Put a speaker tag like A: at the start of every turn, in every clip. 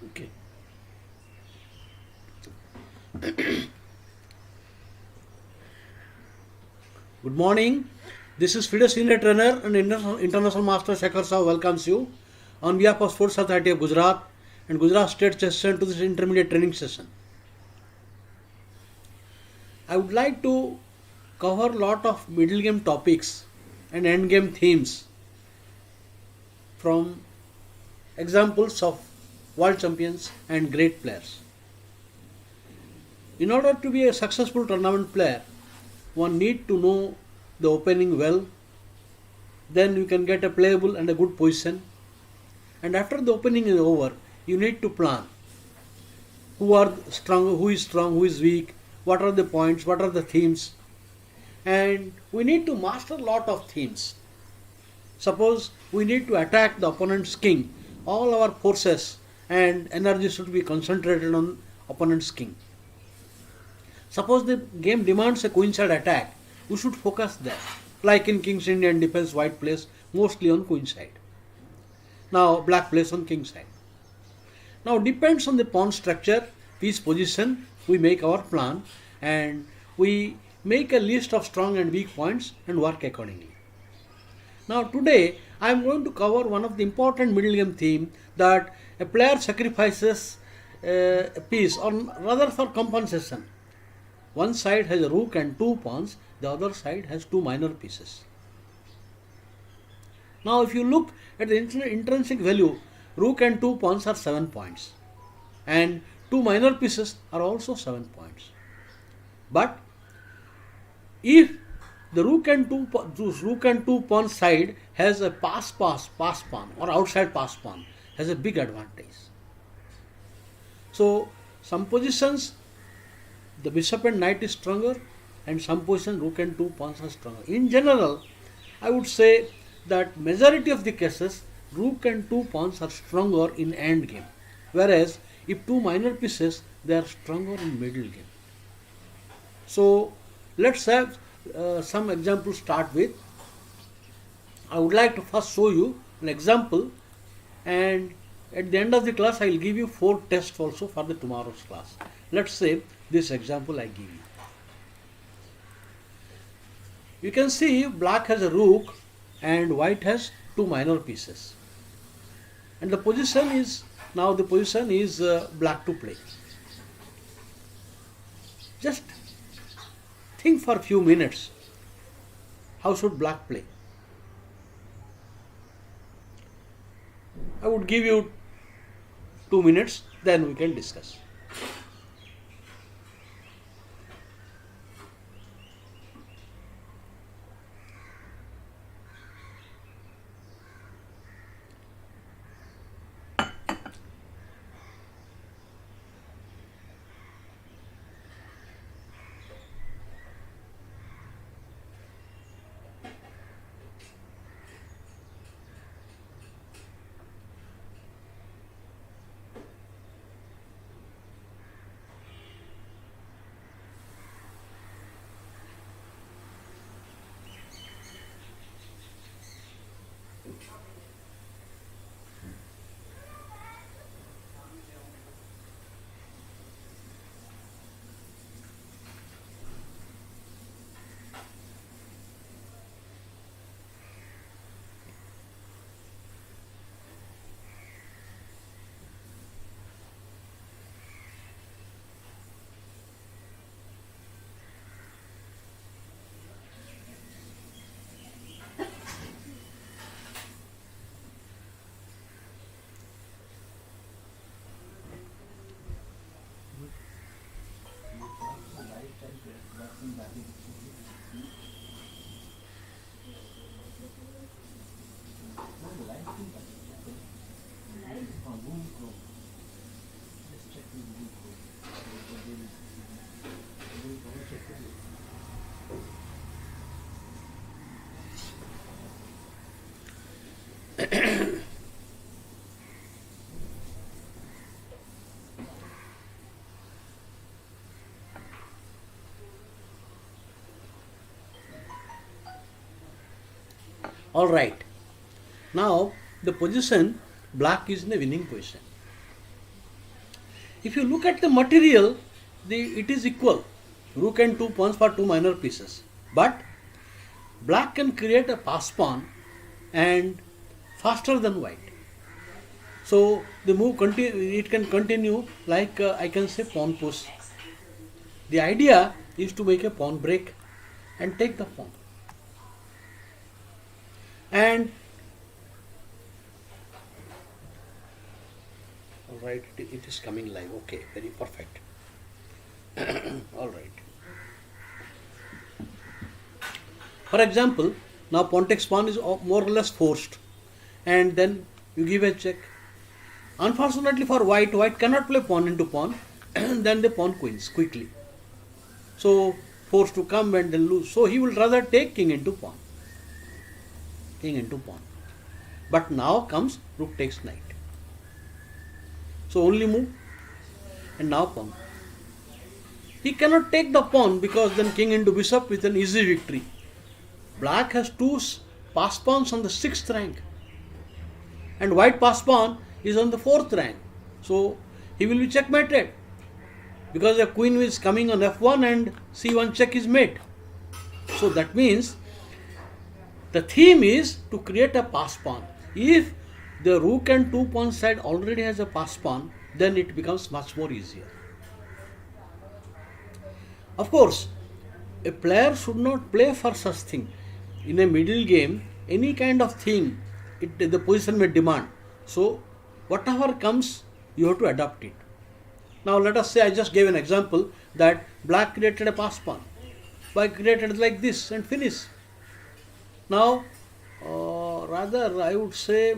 A: Okay. Good morning. This is FIDE Senior Trainer and International Master Shekhar Sahu welcomes you on behalf of Sports Authority of Gujarat and Gujarat State Session to this intermediate training session. I would like to cover a lot of middle game topics and end game themes from examples of world champions and great players. In order to be a successful tournament player, one need to know the opening well, then you can get a playable and a good position, and after the opening is over you need to plan who is strong, who is weak, what are the points, what are the themes, and we need to master a lot of themes. Suppose we need to attack the opponent's king, all our forces and energy should be concentrated on opponent's king. Suppose the game demands a queenside attack, we should focus there. Like in King's Indian defense, white plays mostly on queenside. Now black plays on king side. Now depends on the pawn structure, piece position, we make our plan and we make a list of strong and weak points and work accordingly. Now today I am going to cover one of the important middle game theme, that a player sacrifices a piece or rather for compensation. One side has a rook and two pawns, the other side has two minor pieces. Now if you look at the intrinsic value, rook and two pawns are 7 points and two minor pieces are also 7 points. But if the rook and two pawn side has a pass pawn or outside pass pawn, has a big advantage. So some positions the bishop and knight is stronger, and some positions rook and two pawns are stronger. In general, I would say that majority of the cases rook and two pawns are stronger in end game, whereas if two minor pieces they are stronger in middle game. So let's have some examples start with. I would like to first show you an example, and at the end of the class I will give you 4 tests also for the tomorrow's class. Let's say this example I give you. You can see black has a rook and white has two minor pieces, and the position is black to play. Just think for a few minutes, how should black play? I would give you 2 minutes, then we can discuss. All right. Now the position black is in a winning position. If you look at the material, it is equal. Rook and 2 pawns for two minor pieces. But black can create a pass pawn and faster than white. So the move it can continue like I can say pawn push. The idea is to make a pawn break and take the pawn. And all right, it is coming live. Okay, very perfect. All right. For example, now pawn takes pawn is more or less forced, and then you give a check. Unfortunately for white, white cannot play pawn into pawn, and then the pawn queens quickly. So forced to come and then lose. So he will rather take king into pawn. King into pawn. But now comes rook takes knight. So only move, and now pawn. He cannot take the pawn because then king into bishop with an easy victory. Black has two pass pawns on the 6th rank, and white pass pawn is on the 4th rank. So he will be checkmated because the queen is coming on f1 and c1 check is made. So that means the theme is to create a pass pawn. If the rook and 2 pawn side already has a pass pawn, then it becomes much more easier. Of course, a player should not play for such thing. In a middle game, any kind of thing the position may demand. So whatever comes, you have to adapt it. Now let us say I just gave an example that black created a pass pawn. White created like this and finish. Now rather I would say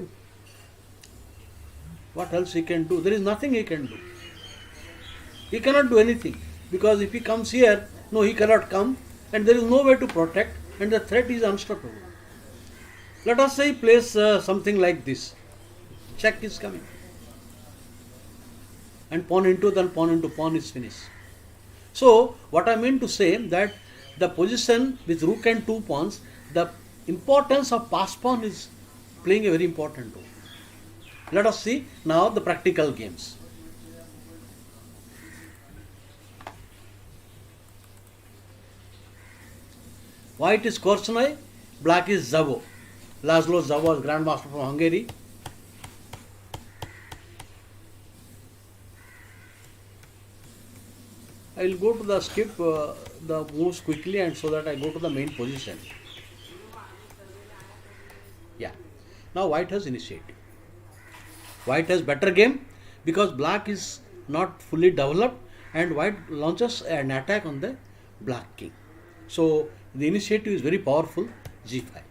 A: what else he can do? There is nothing he can do. He cannot do anything because if he comes here, no, he cannot come, and there is no way to protect, and the threat is unstoppable. Let us say he plays something like this. Check is coming. And pawn into pawn is finished. So what I mean to say that the position with rook and 2 pawns, the importance of pass pawn is playing a very important role. Let us see now the practical games. White is Korchnoi, black is Szabo. Laszlo Szabo is grandmaster from Hungary. I will go to the skip the moves quickly and so that I go to the main position. Yeah. Now white has initiative. White has better game because black is not fully developed and white launches an attack on the black king. So the initiative is very powerful, g5.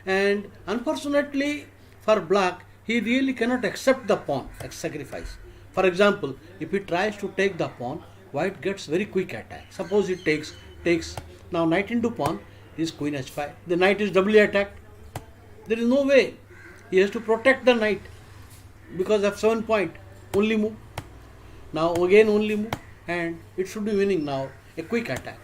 A: And unfortunately for black, he really cannot accept the pawn as sacrifice. For example, if he tries to take the pawn, white gets very quick attack. Suppose it takes now knight into pawn is queen h5. The knight is doubly attacked. There is no way. He has to protect the knight because f7 point, only move. Now again only move, and it should be winning now, a quick attack.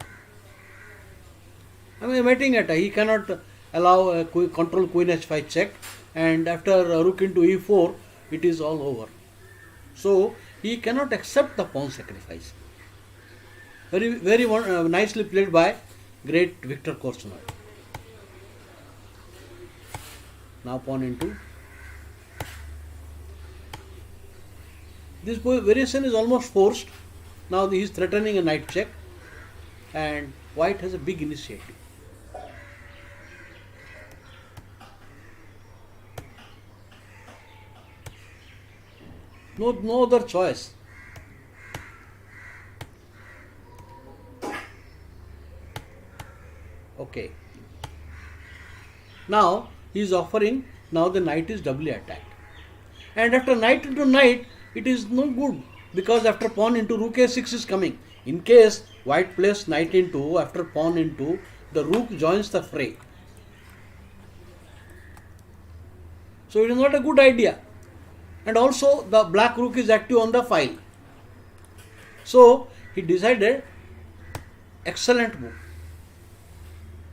A: I mean a mating attack. He cannot allow a control queen h5 check, and after rook into e4, it is all over. So he cannot accept the pawn sacrifice. Very nicely played by great Viktor Korchnoi. Now pawn into. This variation is almost forced. Now he is threatening a knight check, and white has a big initiative. No other choice. Okay. Now he is offering. Now the knight is doubly attacked, and after knight into knight, it is no good because after pawn into rook a6 is coming. In case white plays knight into after pawn into, the rook joins the fray. So it is not a good idea. And also the black rook is active on the file. So he decided excellent move.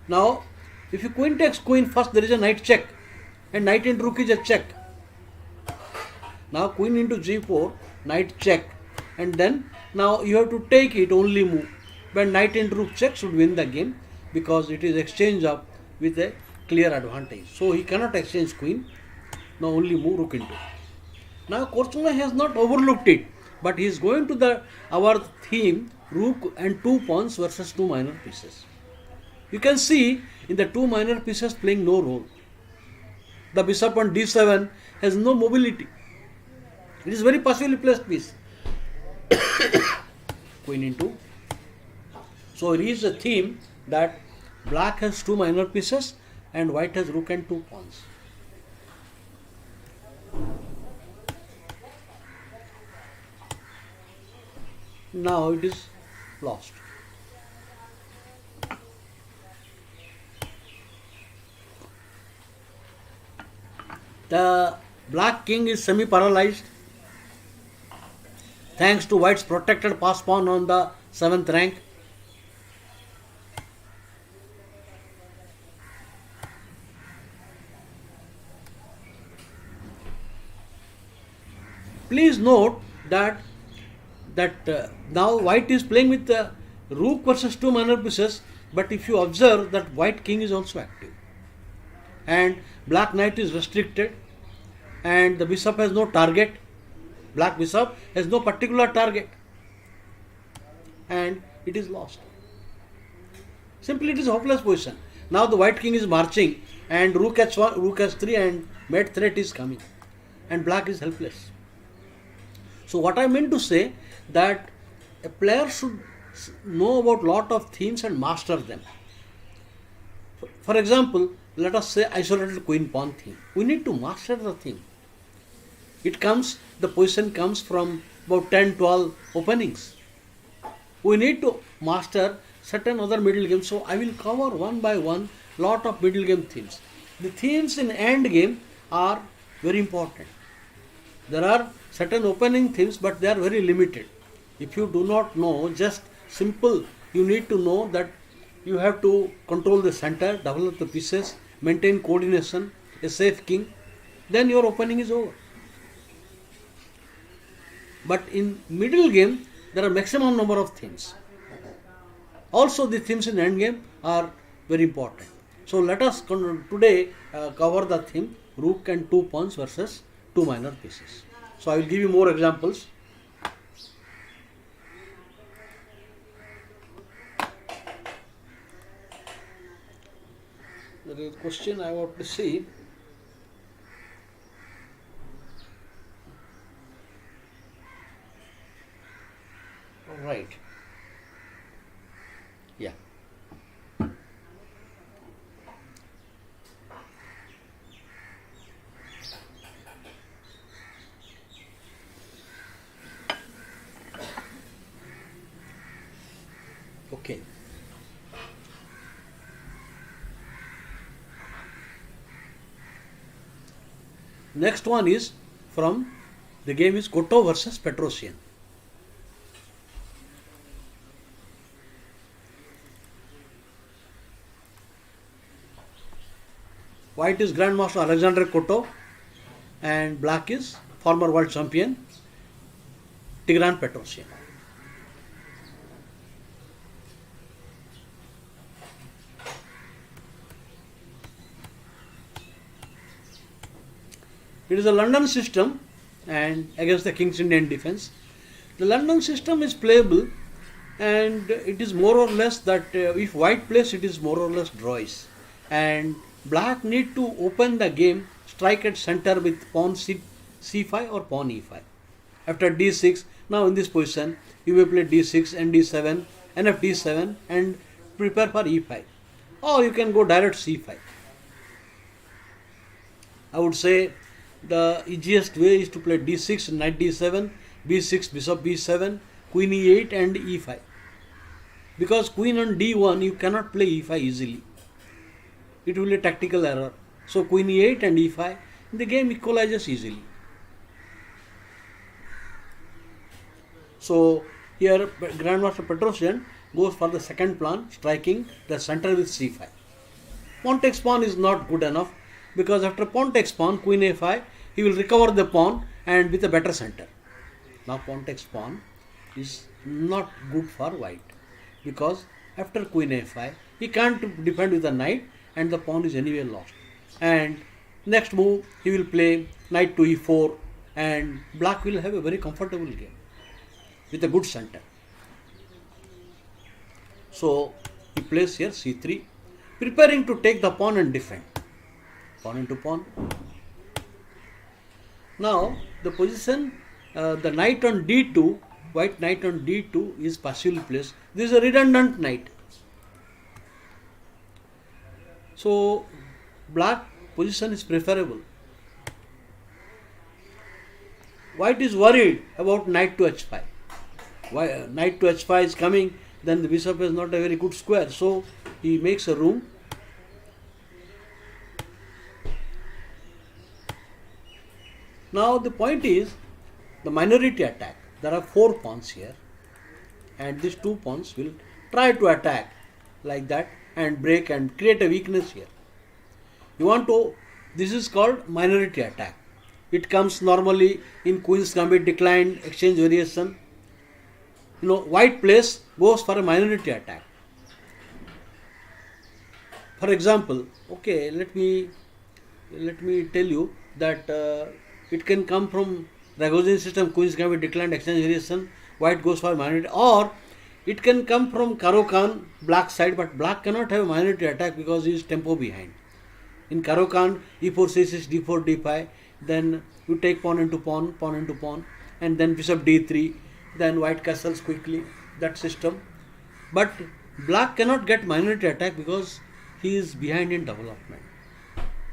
A: Now if you queen takes queen, first there is a knight check, and knight into rook is a check. Now queen into g4, knight check, and then now you have to take it only move. When knight and rook check should win the game because it is exchange up with a clear advantage. So he cannot exchange queen. Now only move rook into. Now Korchnoi has not overlooked it, but he is going to the our theme rook and two pawns versus two minor pieces. You can see in the two minor pieces playing no role. The bishop on d7 has no mobility. It is very passively placed piece. Queen into. So it is a theme that black has two minor pieces and white has rook and two pawns. Now it is lost. The black king is semi-paralyzed thanks to white's protected pass pawn on the 7th rank. Please note that now white is playing with the rook versus two minor pieces, but if you observe that white king is also active and black knight is restricted and the bishop has no target. Black bishop has no particular target and it is lost. Simply it is a hopeless position. Now the white king is marching and rook h1, rook h3 and mate threat is coming and black is helpless. So what I meant to say that a player should know about lot of themes and master them. For example, let us say isolated queen pawn theme. We need to master the theme. The position comes from about 10-12 openings. We need to master certain other middle games. So I will cover one by one lot of middle game themes. The themes in end game are very important. There are certain opening themes, but they are very limited. If you do not know, just simple, you need to know that you have to control the center, develop the pieces, maintain coordination, a safe king, then your opening is over. But in middle game, there are maximum number of themes. Also, the themes in end game are very important. So let us today cover the theme rook and two pawns versus two minor pieces. So I will give you more examples. There is a question I want to see. All right. Yeah. Okay. Next one is from the game is Cotto versus Petrosian. White is Grandmaster Alexander Cotto and black is former world champion Tigran Petrosian. It is a London system and against the King's Indian defense. The London system is playable and it is more or less that if white plays it is more or less draws and black need to open the game, strike at center with pawn c5 or pawn e5. After d6, now in this position you may play d6 and d7 and f d7 and prepare for e5 or you can go direct c5. I would say the easiest way is to play d6, knight d7, b6, bishop b7, queen e8 and e5. Because queen on d1 you cannot play e5 easily. It will be a tactical error. So queen e8 and e5, the game equalizes easily. So here Grandmaster Petrosian goes for the second plan, striking the center with c5. Pawn takes pawn is not good enough because after pawn takes pawn, queen a5, he will recover the pawn and with a better center. Now pawn takes pawn, is not good for white, because after queen a5 he can't defend with the knight and the pawn is anyway lost. And next move he will play knight to e4 and black will have a very comfortable game with a good center. So he plays here c3, preparing to take the pawn and defend. Pawn into pawn. Now the position, the knight on d2, white knight on d2 is passively placed. This is a redundant knight. So black position is preferable. White is worried about knight to h5. Why knight to h5 is coming, then the bishop is not a very good square. So he makes a room. Now the point is the minority attack. There are 4 pawns here and these 2 pawns will try to attack like that and break and create a weakness here. You want to, this is called minority attack. It comes normally in Queen's Gambit declined exchange variation. White plays goes for a minority attack. For example, okay, let me tell you that it can come from Ragozin system, Queen's Gambit declined exchange variation, white goes for minority, or it can come from Caro-Kann, black side, but black cannot have a minority attack because he is tempo behind. In Caro-Kann, e4, c6, d4, d5, then you take pawn into pawn, pawn into pawn, and then bishop d3, then white castles quickly, that system. But black cannot get minority attack because he is behind in development.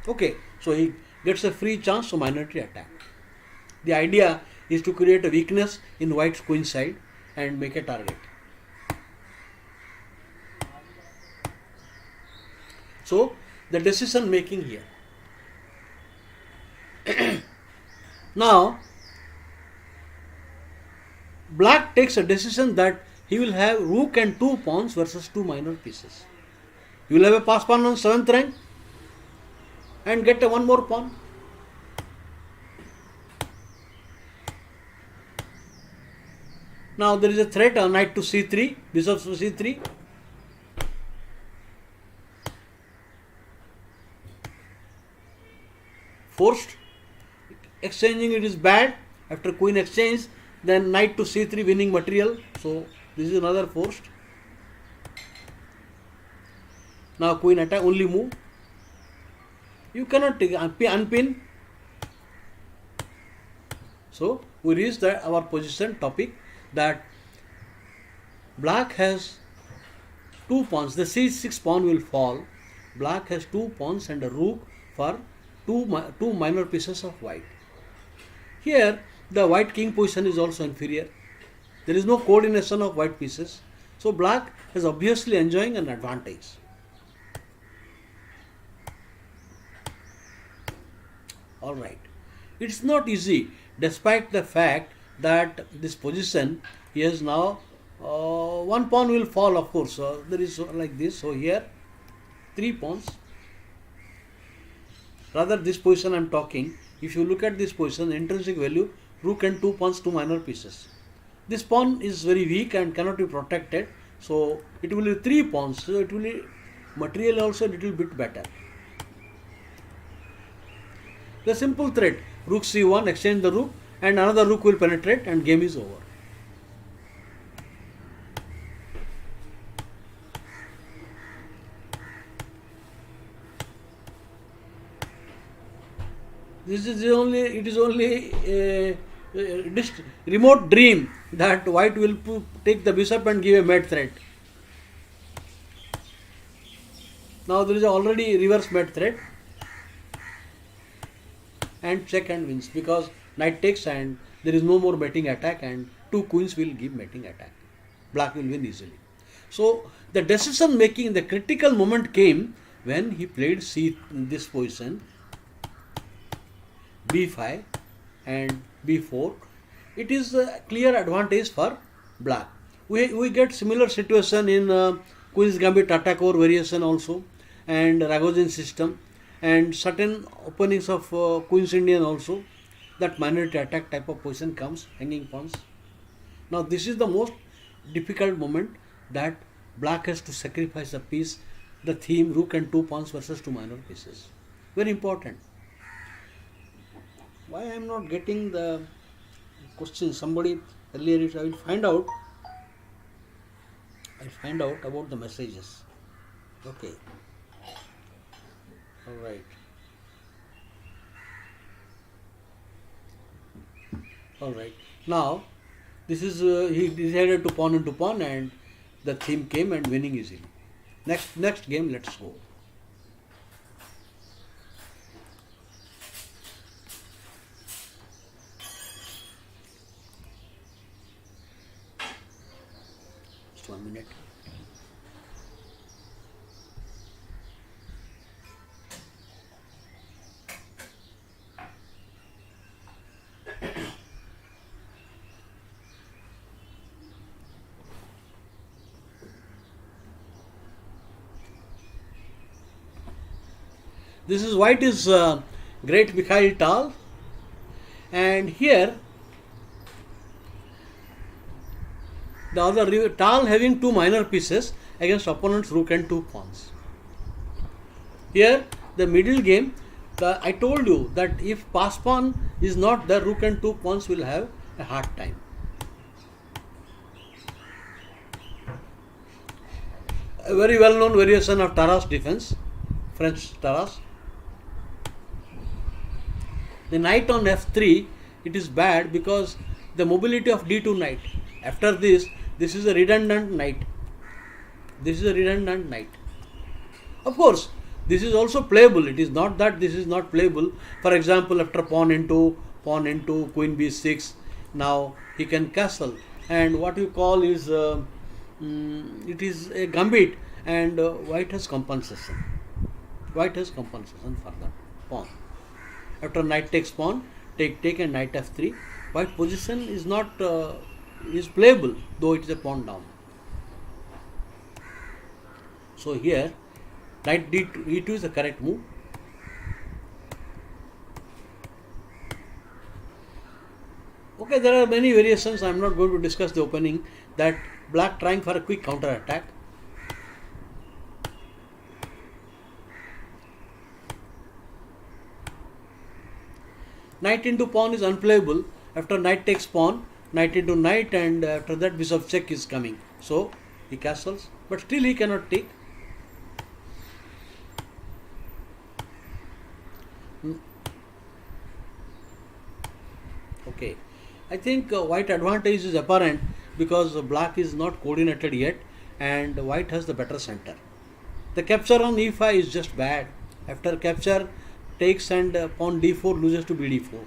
A: Okay, so he gets a free chance to minority attack. The idea is to create a weakness in white's queen side and make a target. So the decision making here. Now black takes a decision that he will have rook and 2 pawns versus 2 minor pieces. He will have a pass pawn on 7th rank and get a 1 more pawn. Now there is a threat on knight to c3, bishop to c3. Forced. Exchanging it is bad. After queen exchange, then knight to c3 winning material. So this is another forced. Now queen attack, only move. You cannot take unpin. So we reached our position topic that black has 2 pawns. The c6 pawn will fall. Black has 2 pawns and a rook for two minor pieces of white. Here the white king position is also inferior. There is no coordination of white pieces. So black is obviously enjoying an advantage. Alright. It's not easy, despite the fact that this position, he has now 1 pawn will fall, of course. There is like this. So here 3 pawns. Rather, this position I am talking, if you look at this position, intrinsic value, rook and 2 pawns, 2 minor pieces. This pawn is very weak and cannot be protected. So it will be 3 pawns. So it will be material also a little bit better. The simple threat, rook c1, exchange the rook, and another rook will penetrate and game is over. It is only a remote dream that white will take the bishop and give a mate threat. Now there is already reverse mate threat. And check and wins because knight takes and there is no more mating attack and 2 queens will give mating attack. Black will win easily. So the decision making, the critical moment came when he played C in this position, b5 and b4. It is a clear advantage for black. We get similar situation in Queen's Gambit attack or variation also and Ragozin system. And certain openings of Queen's Indian also, that minority attack type of position comes, hanging pawns. Now this is the most difficult moment that black has to sacrifice a piece, the theme rook and 2 pawns versus 2 minor pieces. Very important. Why I am not getting the question? Somebody earlier, I will find out. I'll find out about the messages. Okay. All right. All right. Now, this is he decided to pawn into pawn, and the theme came and winning easily. Next game, let's go. Just 1 minute. This is white is great Mikhail Tal, and here the other Tal having 2 minor pieces against opponent's rook and 2 pawns. Here the middle game, I told you that if pass pawn is not there, rook and 2 pawns will have a hard time. A very well known variation of Taras defense, French Taras. The knight on f3, it is bad because the mobility of d2 knight. After this is a redundant knight. This is a redundant knight. Of course, this is also playable. It is not that this is not playable. For example, after pawn into queen b6, now he can castle. And what you call is, it is a gambit, and white has compensation. White has compensation for that pawn. After knight takes pawn, take and knight f3. White position is not is playable, though it is a pawn down. So here, knight e2 is the correct move. Okay, there are many variations. I am not going to discuss the opening. That black trying for a quick counter attack. Knight into pawn is unplayable. After knight takes pawn, knight into knight, and after that bishop check is coming. So he castles, but still he cannot take. Okay, I think white advantage is apparent because black is not coordinated yet, and white has the better center. The capture on e5 is just bad. After capture, takes and pawn d4 loses to bd4.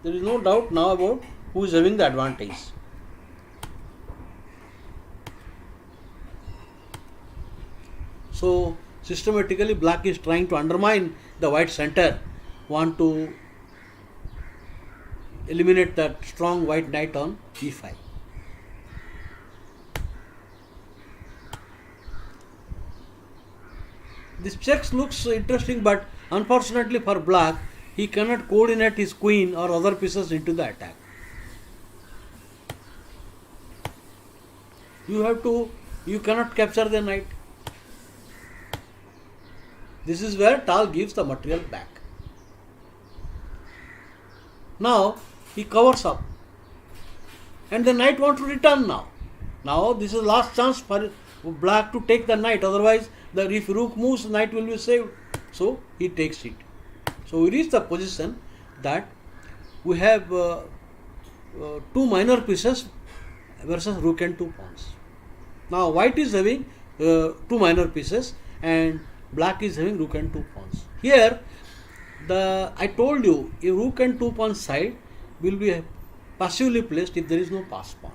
A: There is no doubt now about who is having the advantage. So systematically black is trying to undermine the white center, want to eliminate that strong white knight on e5. This checks looks interesting, but unfortunately for black, he cannot coordinate his queen or other pieces into the attack. You cannot capture the knight. This is where Tal gives the material back. Now he covers up, and the knight wants to return now. Now this is last chance for black to take the knight. Otherwise, if rook moves, knight will be saved. So he takes it. So we reach the position that we have 2 minor pieces versus rook and 2 pawns. Now white is having 2 minor pieces and black is having rook and 2 pawns. Here, I told you, a rook and 2 pawn side will be passively placed if there is no pass pawn.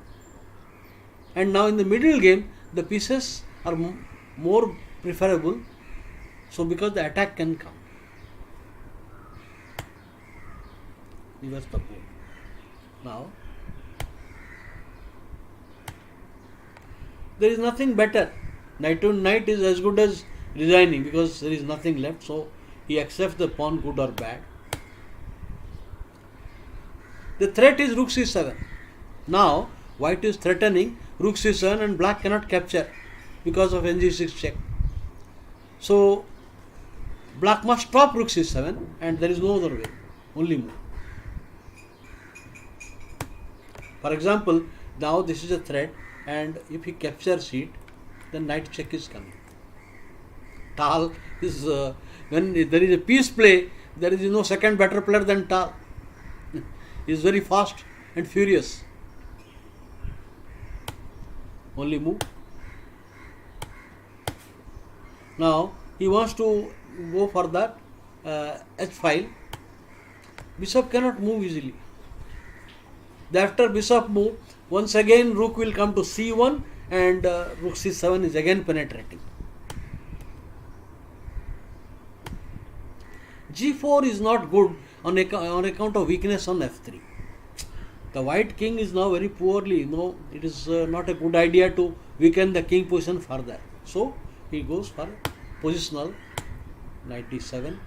A: And now in the middle game, the pieces are more preferable. So because the attack can come. Reverse the board. Now, there is nothing better. Knight to knight is as good as resigning because there is nothing left. So he accepts the pawn, good or bad. The threat is rook c7. Now white is threatening rook c7 and black cannot capture because of ng6 check. So black must stop rook c7 and there is no other way, only move. For example, now this is a threat and if he captures it, then knight check is coming. Tal is, when there is a piece play, there is no second better player than Tal. He is very fast and furious. Only move. Now he wants to go for that h file. Bishop cannot move easily. After bishop move, once again rook will come to c1 and rook c7 is again penetrating. g4 is not good on account of weakness on f3. The white king is now very poorly, it is not a good idea to weaken the king position further. So he goes for positional knight d7.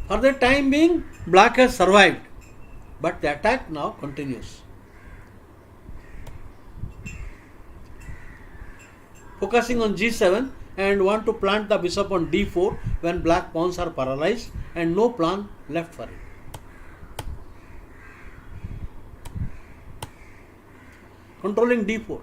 A: For the time being, black has survived, but the attack now continues. Focusing on g7 and want to plant the bishop on d4 when black pawns are paralyzed and no plan left for it. Controlling d4.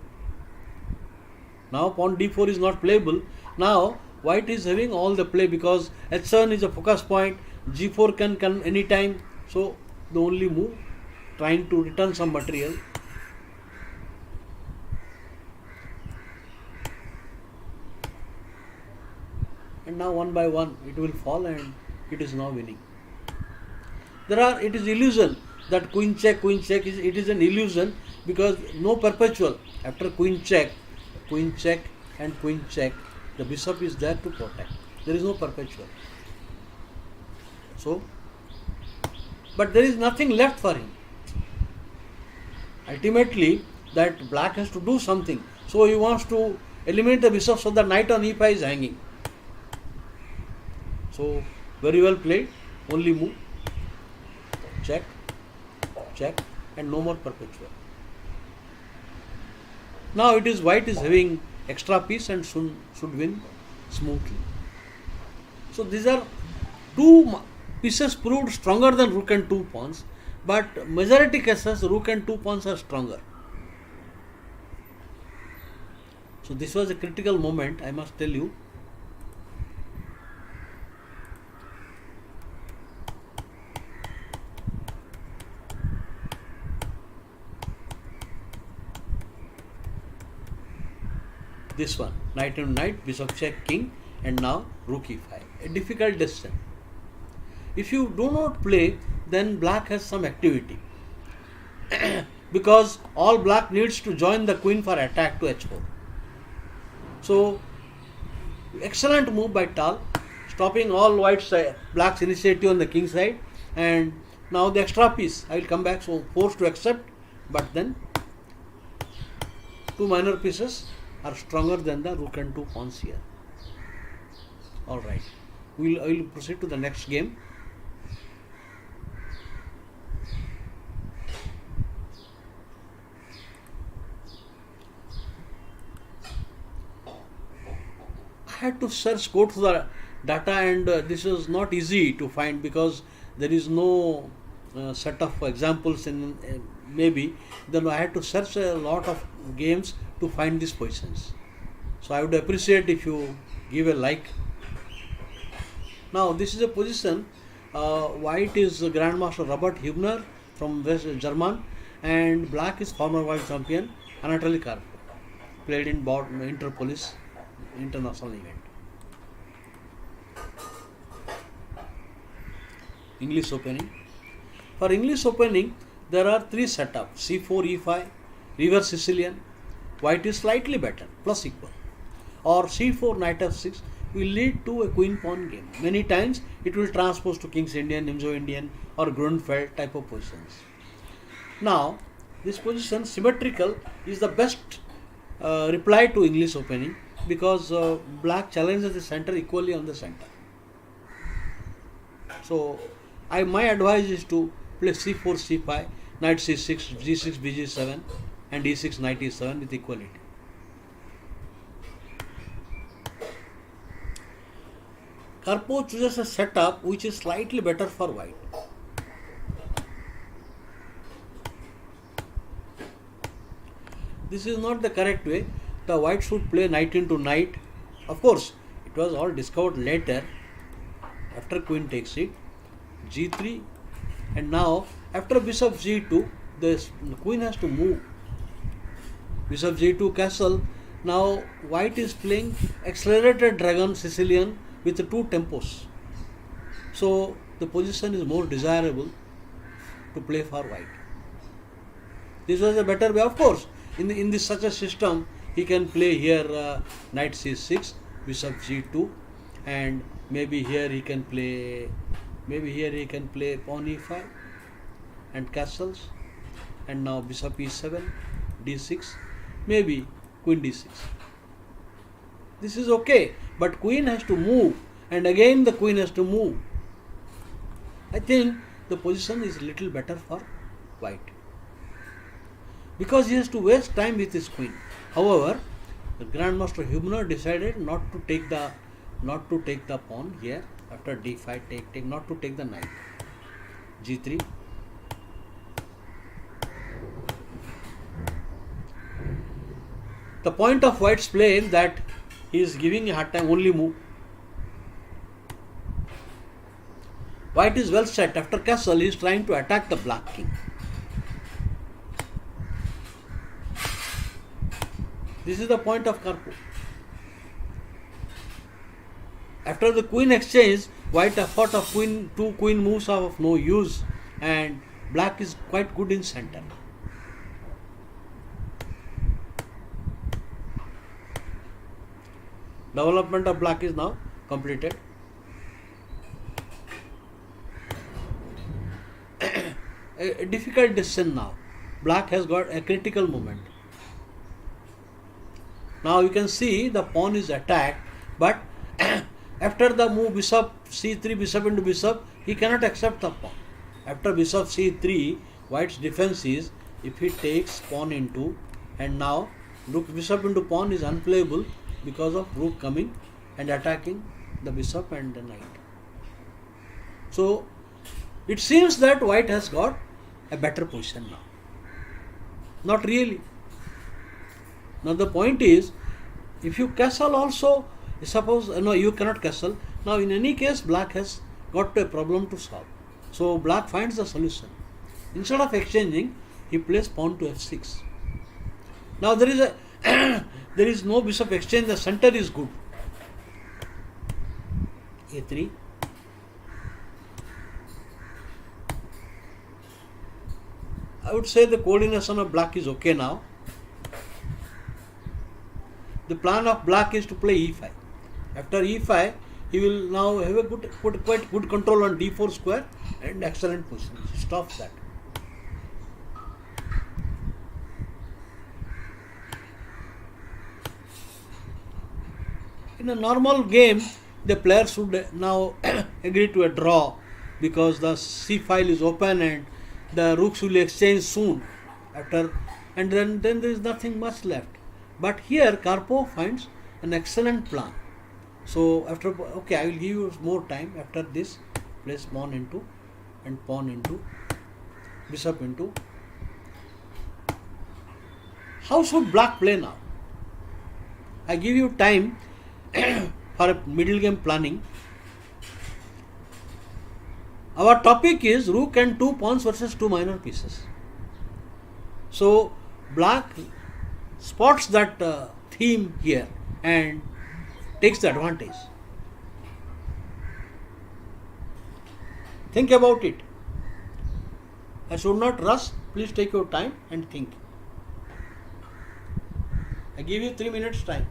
A: Now pawn d4 is not playable. Now white is having all the play because h7 is a focus point, g4 can come anytime, so the only move, trying to return some material. And now one by one it will fall and it is now winning. It is illusion that queen check it is an illusion because no perpetual. After queen check and queen check, the bishop is there to protect. There is no perpetual. So, but there is nothing left for him. Ultimately, that black has to do something. So he wants to eliminate the bishop so the knight on e5 is hanging. So very well played, only move, check, and no more perpetual. Now it is white is having extra piece and should win smoothly. So these are two pieces proved stronger than rook and two pawns, but majority cases rook and two pawns are stronger. So this was a critical moment, I must tell you. This one, knight and knight, bishop check, king, and now rook e5. A difficult decision. If you do not play, then black has some activity. Because all black needs to join the queen for attack to h4. So, excellent move by Tal, stopping all black's initiative on the king side. And now the extra piece, I will come back, so forced to accept, but then two minor pieces are stronger than the rook and two pawns here. Alright, I will proceed to the next game. I had to go to the data, and this was not easy to find because there is no set of examples in maybe. Then I had to search a lot of games to find these positions. So I would appreciate if you give a like. Now this is a position. White is Grandmaster Robert Hübner from West German, and black is former world champion Anatoly Karpov. Played in Interpolis international event. English opening. For English opening, there are three setups: c4, e5, reverse Sicilian. White is slightly better, plus equal. Or c4, knight f6 will lead to a queen pawn game. Many times it will transpose to King's Indian, Nimzo Indian, or Grunfeld type of positions. Now, this position symmetrical is the best reply to English opening, because black challenges the center equally on the center. So my advice is to play c4, c5, knight c6, g6, bg7, and e6, knight e7 with equality. Karpov chooses a setup which is slightly better for white. This is not the correct way. The white should play knight into knight. Of course, it was all discovered later after queen takes it. g3, and now after bishop g2, the queen has to move. Bishop g2 castle. Now white is playing accelerated dragon Sicilian with two tempos. So the position is more desirable to play for white. This was a better way. Of course, in this such a system, he can play here knight c6, bishop g2, and maybe here he can play pawn e5 and castles, and now bishop e7, d6, maybe queen d6. This is okay, but queen has to move, and again the queen has to move. I think the position is little better for white, because he has to waste time with his queen. However, the Grandmaster Hübner decided not to take the pawn here after d5, take, not to take the knight. g3. The point of white's play is that he is giving a hard time, only move. White is well set. After castle, he is trying to attack the black king. This is the point of Karpov. After the queen exchange, white thought of two queen moves are of no use, and black is quite good in center. Development of black is now completed. A difficult decision now. Black has got a critical moment. Now you can see the pawn is attacked, but after the move bishop c3, bishop into bishop, he cannot accept the pawn. After bishop c3, white's defense is if he takes pawn into, and now rook bishop into pawn is unplayable because of rook coming and attacking the bishop and the knight. So it seems that white has got a better position now. Not really. Now the point is, if you castle also, suppose no, you cannot castle. Now in any case, black has got a problem to solve. So black finds the solution. Instead of exchanging, he plays pawn to f6. Now there is there is no bishop exchange. The center is good. a3. I would say the coordination of black is okay now. The plan of black is to play e5. After e5, he will now have a quite good control on d4 square and excellent position. He stops that. In a normal game, the player should now agree to a draw, because the c file is open and the rooks will exchange soon after, and then there is nothing much left. But here Karpov finds an excellent plan. So after, okay, I will give you more time. After this, place pawn into and pawn into, bishop into. How should black play now? I give you time for a middle game planning. Our topic is rook and two pawns versus two minor pieces. So black spots that theme here and takes the advantage. Think about it. I should not rush. Please take your time and think. I give you 3 minutes time.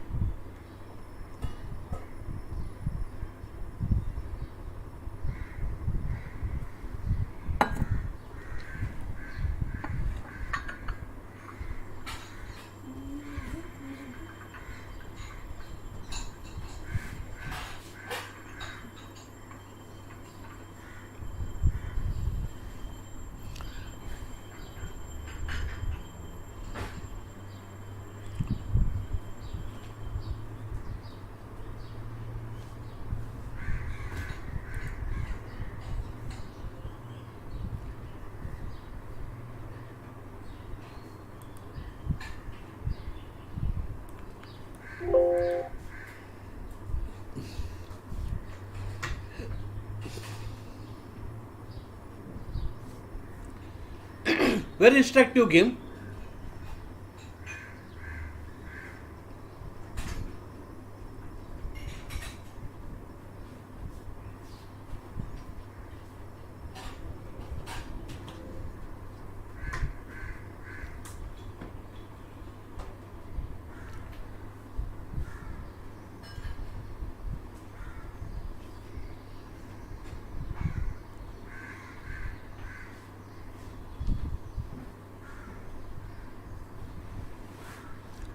A: Very instructive game.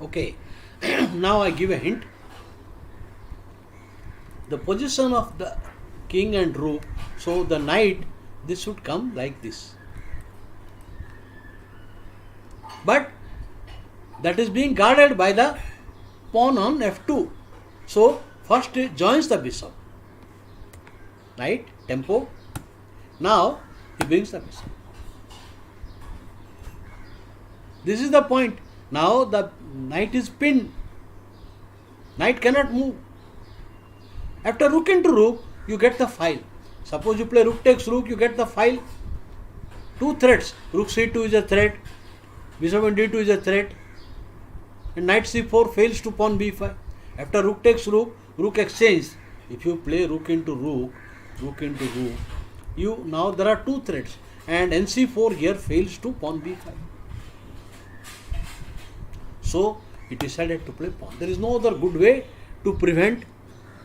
A: Okay, now I give a hint. The position of the king and rook, so the knight, this should come like this. But that is being guarded by the pawn on f2. So first it joins the bishop. Right? Tempo. Now he brings the bishop. This is the point. Now the knight is pinned. Knight cannot move. After rook into rook, you get the file. Suppose you play rook takes rook, you get the file. Two threats. Rook c2 is a threat. Bishop and d2 is a threat. And knight c4 fails to pawn b5. After rook takes rook, rook exchange. If you play rook into rook, you now there are two threats. And nc4 here fails to pawn b5. So he decided to play pawn. There is no other good way to prevent,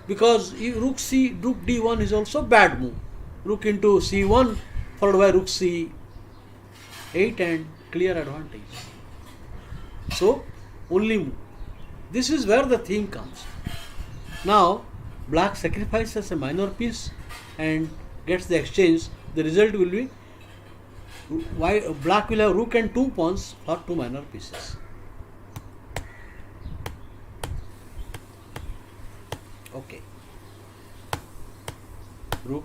A: because rook d1 is also bad move. Rook into c1 followed by rook c8 and clear advantage. So only move. This is where the theme comes. Now black sacrifices a minor piece and gets the exchange. The result will be black will have rook and two pawns for two minor pieces. Okay. Rook.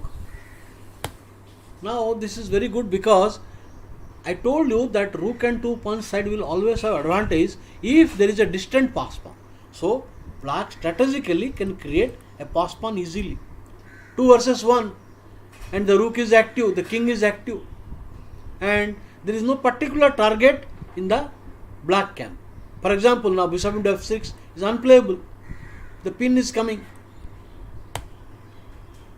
A: Now this is very good because I told you that rook and two pawn side will always have advantage if there is a distant pass pawn. So black strategically can create a pass pawn easily. 2 versus 1 and the rook is active, the king is active, and there is no particular target in the black camp. For example, now bishop into f6 is unplayable. The pin is coming.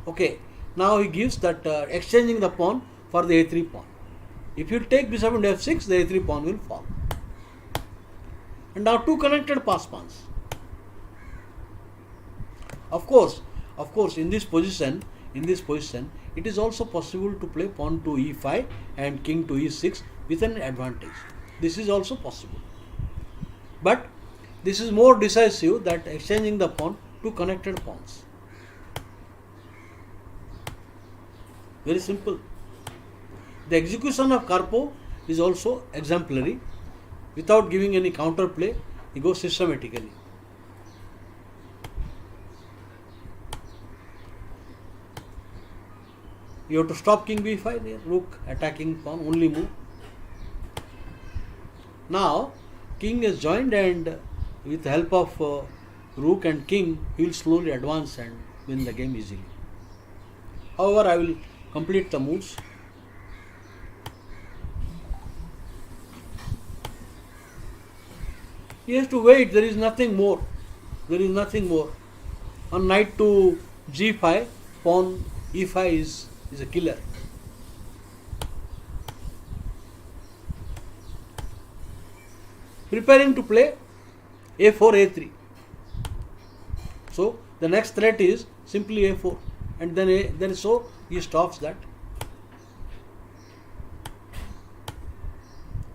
A: Okay, now he gives that exchanging the pawn for the a3 pawn. If you take bishop into f6, the a3 pawn will fall. And now two connected pass pawns. Of course, in this position, it is also possible to play pawn to e5 and king to e6 with an advantage. This is also possible. But this is more decisive, that exchanging the pawn to connected pawns. Very simple. The execution of Karpov is also exemplary. Without giving any counterplay, he goes systematically. You have to stop king b5 there. Rook attacking pawn, only move. Now king is joined, and with the help of rook and king, he will slowly advance and win the game easily. However, I will complete the moves. He has to wait. There is nothing more. On knight to g5, pawn e5 is a killer. Preparing to play a4, a3. So the next threat is simply a4, and then so he stops that.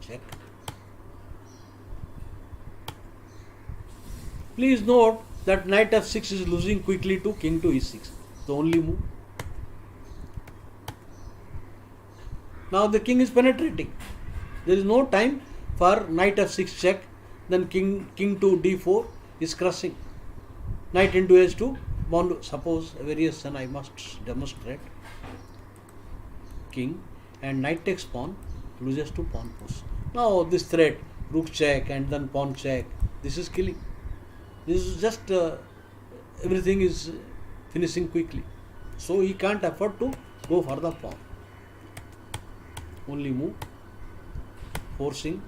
A: Check. Please note that knight f6 is losing quickly to king to e6. The only move. Now the king is penetrating. There is no time for knight f6 check. Then king to d4 is crushing. Knight into h2. Suppose a variation I must demonstrate. King and knight takes pawn, loses to pawn push. Now this threat, rook check and then pawn check. This is killing. This is just everything is finishing quickly. So he can't afford to go for the pawn. Only move. forcing,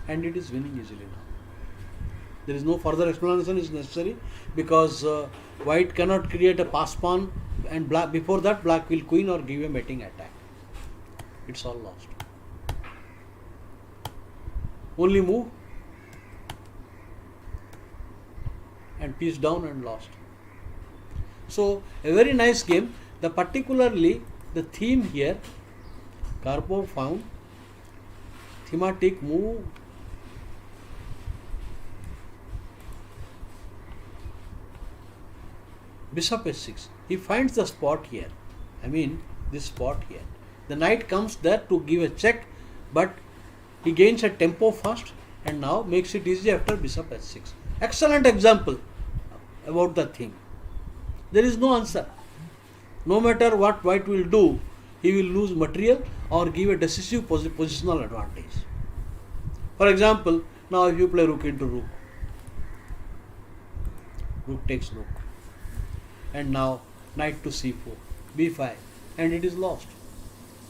A: and it is winning easily now. There is no further explanation is necessary because white cannot create a pass pawn, and black before that black will queen or give a mating attack. It's all lost. Only move and piece down and lost. So a very nice game. The particularly the theme here, Karpov found thematic move bishop h6. He finds the spot here. I mean this spot here. The knight comes there to give a check, but he gains a tempo first and now makes it easy after bishop h6. Excellent example about the theme. There is no answer. No matter what white will do, he will lose material or give a decisive positional advantage. For example, now if you play rook into rook, rook takes rook, and now knight to c4, b5, and it is lost.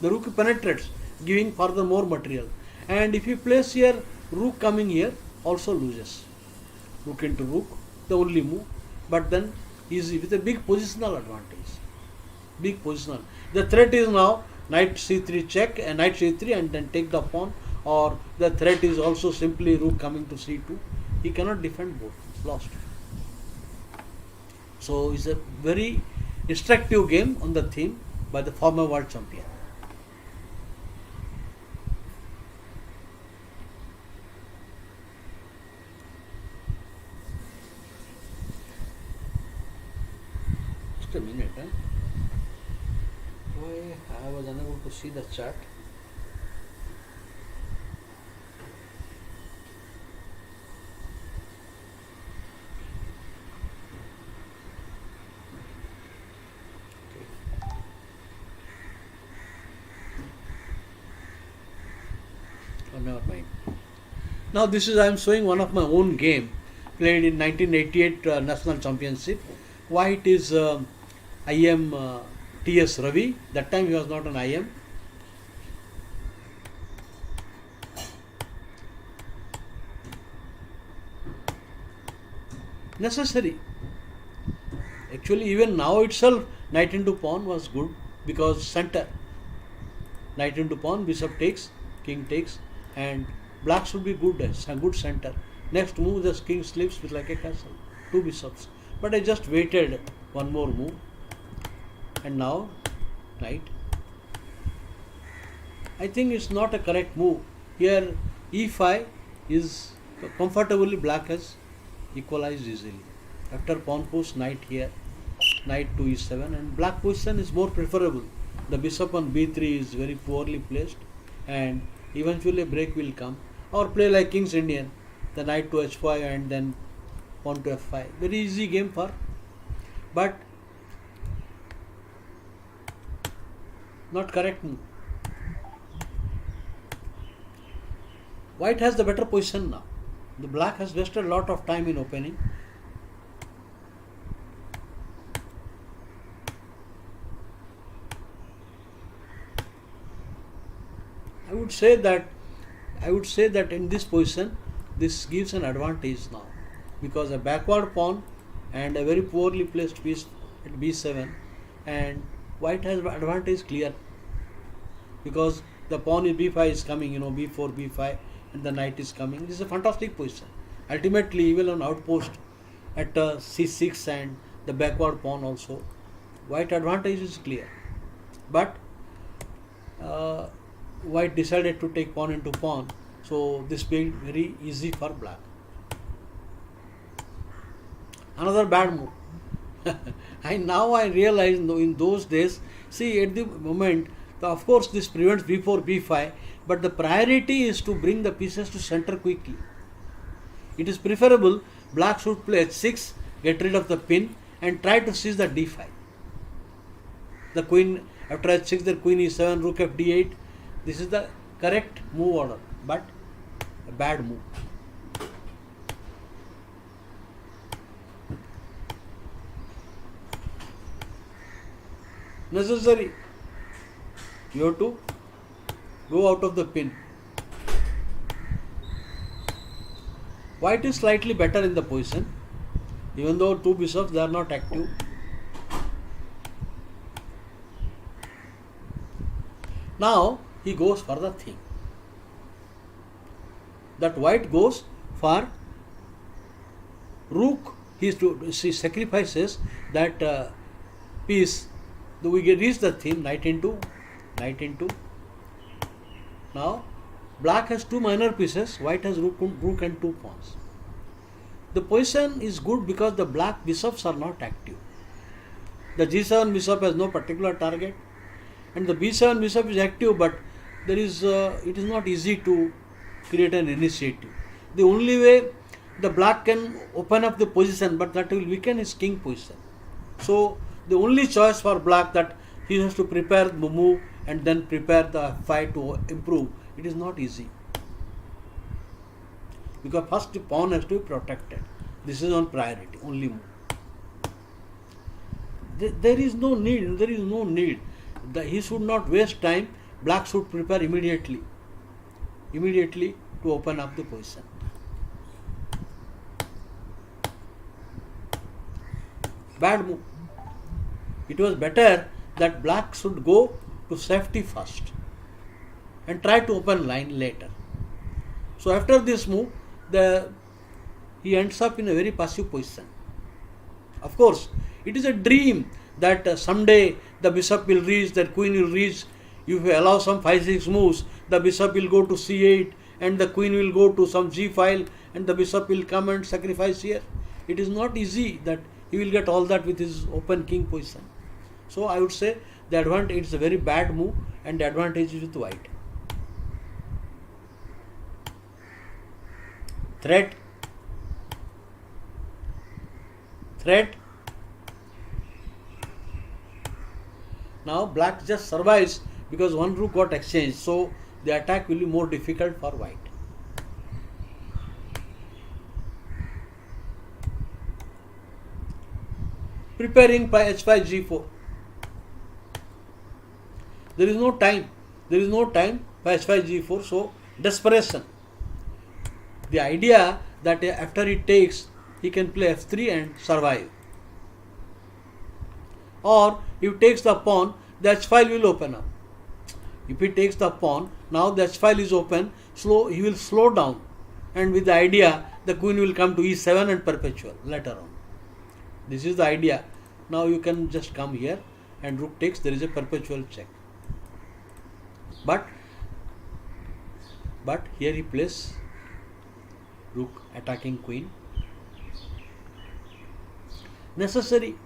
A: The rook penetrates, giving further more material. And if you place here rook coming here, also loses. Rook into rook, the only move, but then easy with a big positional advantage. Big positional. The threat is now knight c3 check and knight c3 and then take the pawn, or the threat is also simply rook coming to c2. He cannot defend both. Lost. So it's a very instructive game on the theme by the former world champion. Just a minute. Why I was unable to see the chart. Never mind. Now this is I am showing one of my own game played in 1988 National Championship. White is IM T.S. Ravi. That time he was not an IM. Necessary. Actually even now itself knight into pawn was good because center. Knight into pawn, bishop takes, king takes, and black should be good as a good center. Next move the king sleeps with like a castle, two bishops. But I just waited one more move, and now knight. I think it's not a correct move. Here e5 is comfortably black has equalized easily. After pawn push, knight here, knight to e7, and black position is more preferable. The bishop on b3 is very poorly placed, and eventually a break will come. Or play like King's Indian, the knight to h5 and then pawn to f5. Very easy game for, but not correct move. White has the better position now. The black has wasted a lot of time in opening. I would say that in this position, this gives an advantage now, because a backward pawn and a very poorly placed piece at b7, and white has advantage clear, because the pawn in b5 is coming, b4, b5, and the knight is coming. This is a fantastic position. Ultimately, even on outpost at c6 and the backward pawn also, white advantage is clear. But white decided to take pawn into pawn, so this made very easy for black. Another bad move. Now I realize in those days, see at the moment, of course this prevents b4, b5, but the priority is to bring the pieces to center quickly. It is preferable black should play h6, get rid of the pin, and try to seize the d5. The queen, after h6, the queen e7, rook f d8. This is the correct move order, but a bad move. Necessary. You have to go out of the pin. White is slightly better in the position, even though two bishops, they are not active. Now he goes for the thing. That white goes for rook. He sacrifices that piece. We reach the theme, knight into, knight into. Now black has two minor pieces, white has rook and two pawns. The position is good because the black bishops are not active. The g7 bishop has no particular target, and the b7 bishop is active, but it is not easy to create an initiative. The only way the black can open up the position, but that will weaken his king position. So the only choice for black, that he has to prepare the move and then prepare the fight to improve. It is not easy, because first the pawn has to be protected. This is on priority, only move. There is no need. He should not waste time. Black should prepare immediately to open up the position. Bad move. It was better that black should go to safety first and try to open line later. So after this move, he ends up in a very passive position. Of course, it is a dream that someday the bishop will reach, that queen will reach. If you allow some 5-6 moves, the bishop will go to c8 and the queen will go to some g file and the bishop will come and sacrifice here. It is not easy that he will get all that with his open king position. So I would say the advantage is a very bad move, and the advantage is with white. Threat. Now black just survives because one rook got exchanged, so the attack will be more difficult for white. Preparing by h5 g4. There is no time by h5 g4, so desperation. The idea that after he takes, he can play f3 and survive. Or if he takes the pawn, the h file will open up. If he takes the pawn, now the h file is open, he will slow down, and with the idea the queen will come to e7 and perpetual later on. This is the idea. Now you can just come here and rook takes, there is a perpetual check. But here he plays rook attacking queen. Necessary.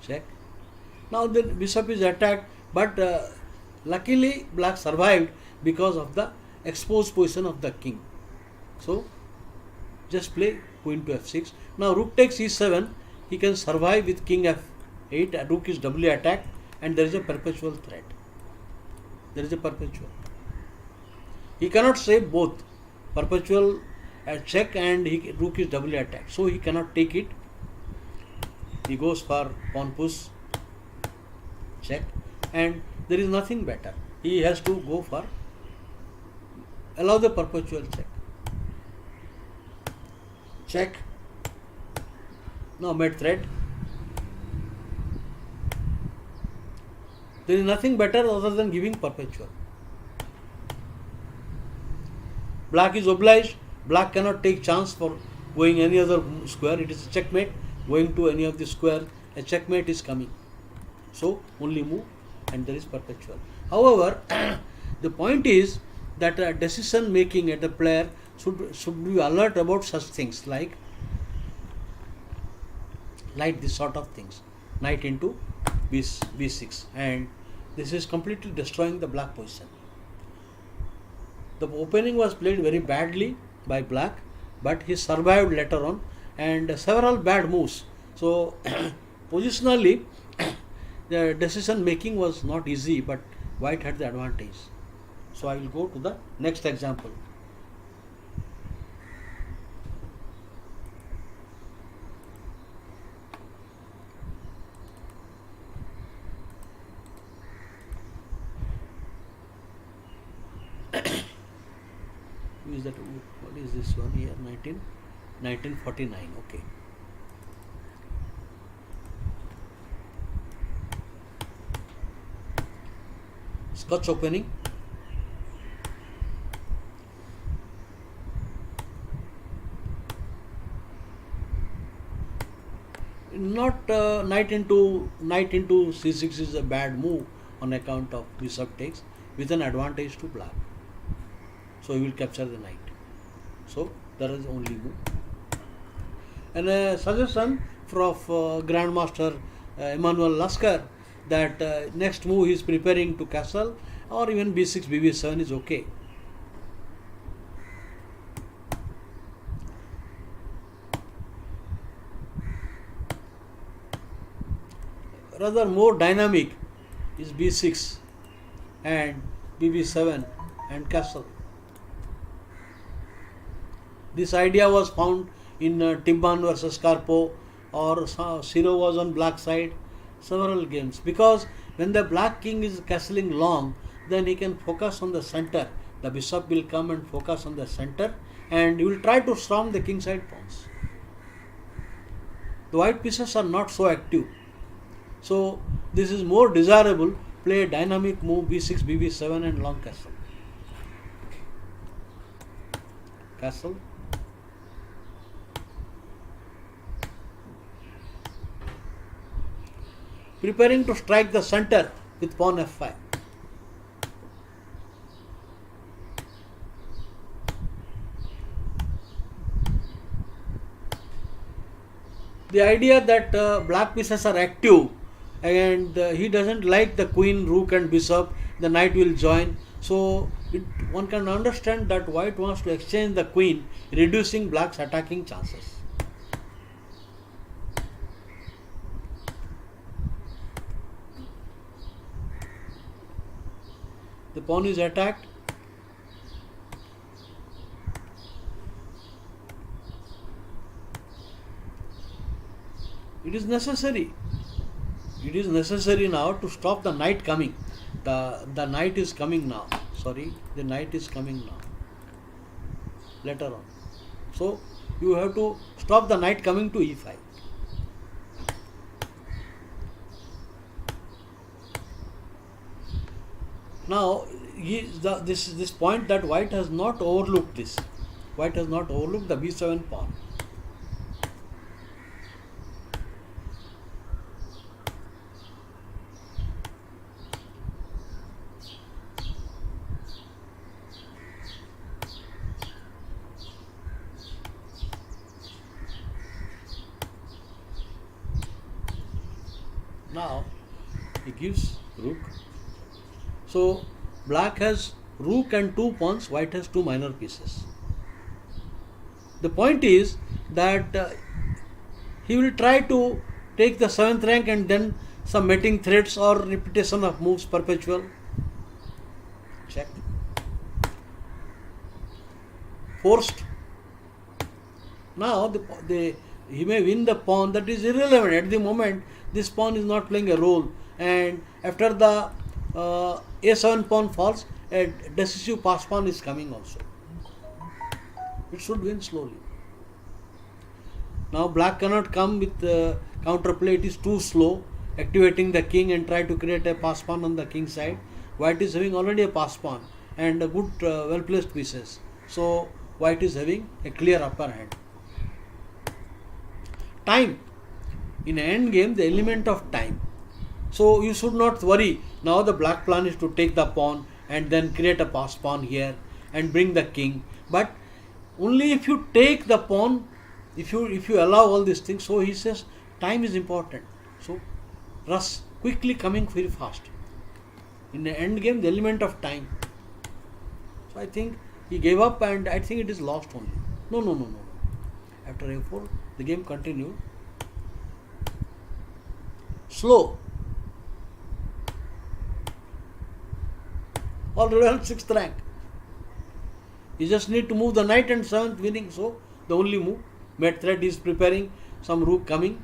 A: Check. Now the bishop is attacked, but luckily black survived because of the exposed position of the king. So just play queen to f6. Now rook takes e7. He can survive with king f8. Rook is doubly attacked, and there is a perpetual threat. He cannot save both perpetual check and rook is doubly attacked. So he cannot take it. He goes for pawn push check, and there is nothing better. He has to go for allow the perpetual check. Check. Now made threat. There is nothing better other than giving perpetual. Black is obliged. Black cannot take chance for going any other square. It is a checkmate. Going to any of the square, a checkmate is coming. So only move, and there is perpetual. However, the point is that decision making at the player should be alert about such things like this sort of things. Knight into b6, and this is completely destroying the black position. The opening was played very badly by black, but he survived later on, and several bad moves. So positionally the decision making was not easy, but white had the advantage. So I will go to the next example. Who is that? What is this one here? 1949. Okay. Scotch opening. Not knight into c6 is a bad move on account of bishop takes with an advantage to black. So he will capture the knight. So that is the only move. And a suggestion from Grandmaster Emmanuel Lasker that next move he is preparing to castle, or even b6 bb7 is okay. Rather more dynamic is b6 and bb7 and castle. This idea was found in Timman versus Karpov, or Siro was on black side, several games. Because when the black king is castling long, then he can focus on the center. The bishop will come and focus on the center, and he will try to storm the king side pawns. The white pieces are not so active. So this is more desirable. Play a dynamic move b6, bb7 and long castle. Castle. Preparing to strike the center with pawn f5. The idea that black pieces are active and he doesn't like the queen, rook and bishop, the knight will join. So one can understand that white wants to exchange the queen, reducing black's attacking chances. The pawn is attacked. It is necessary. It is necessary now to stop the knight coming. The knight is coming now. Sorry, the knight is coming now. Later on. So you have to stop the knight coming to e5. Now this point that white has not overlooked this. White has not overlooked the b7 pawn. Now he gives rook. So black has rook and two pawns, white has two minor pieces. The point is that he will try to take the 7th rank and then some mating threats or repetition of moves perpetual. Check. Forced. Now he may win the pawn, that is irrelevant. At the moment this pawn is not playing a role, and after the a7 pawn falls, a decisive pass pawn is coming also. It should win slowly. Now black cannot come with counterplay, it is too slow, activating the king and try to create a pass pawn on the king side. White is having already a pass pawn and a good well placed pieces. So white is having a clear upper hand. Time. In end game, the element of time. So you should not worry. Now the black plan is to take the pawn and then create a pass pawn here and bring the king. But only if you take the pawn, if you allow all these things. So he says time is important. So rush, quickly coming very fast. In the end game, the element of time. So I think he gave up and I think it is lost only. No. After a4, the game continued. Slow. Already on 6th rank. You just need to move the knight and 7th winning. So the only move. Mate threat is preparing, some rook coming.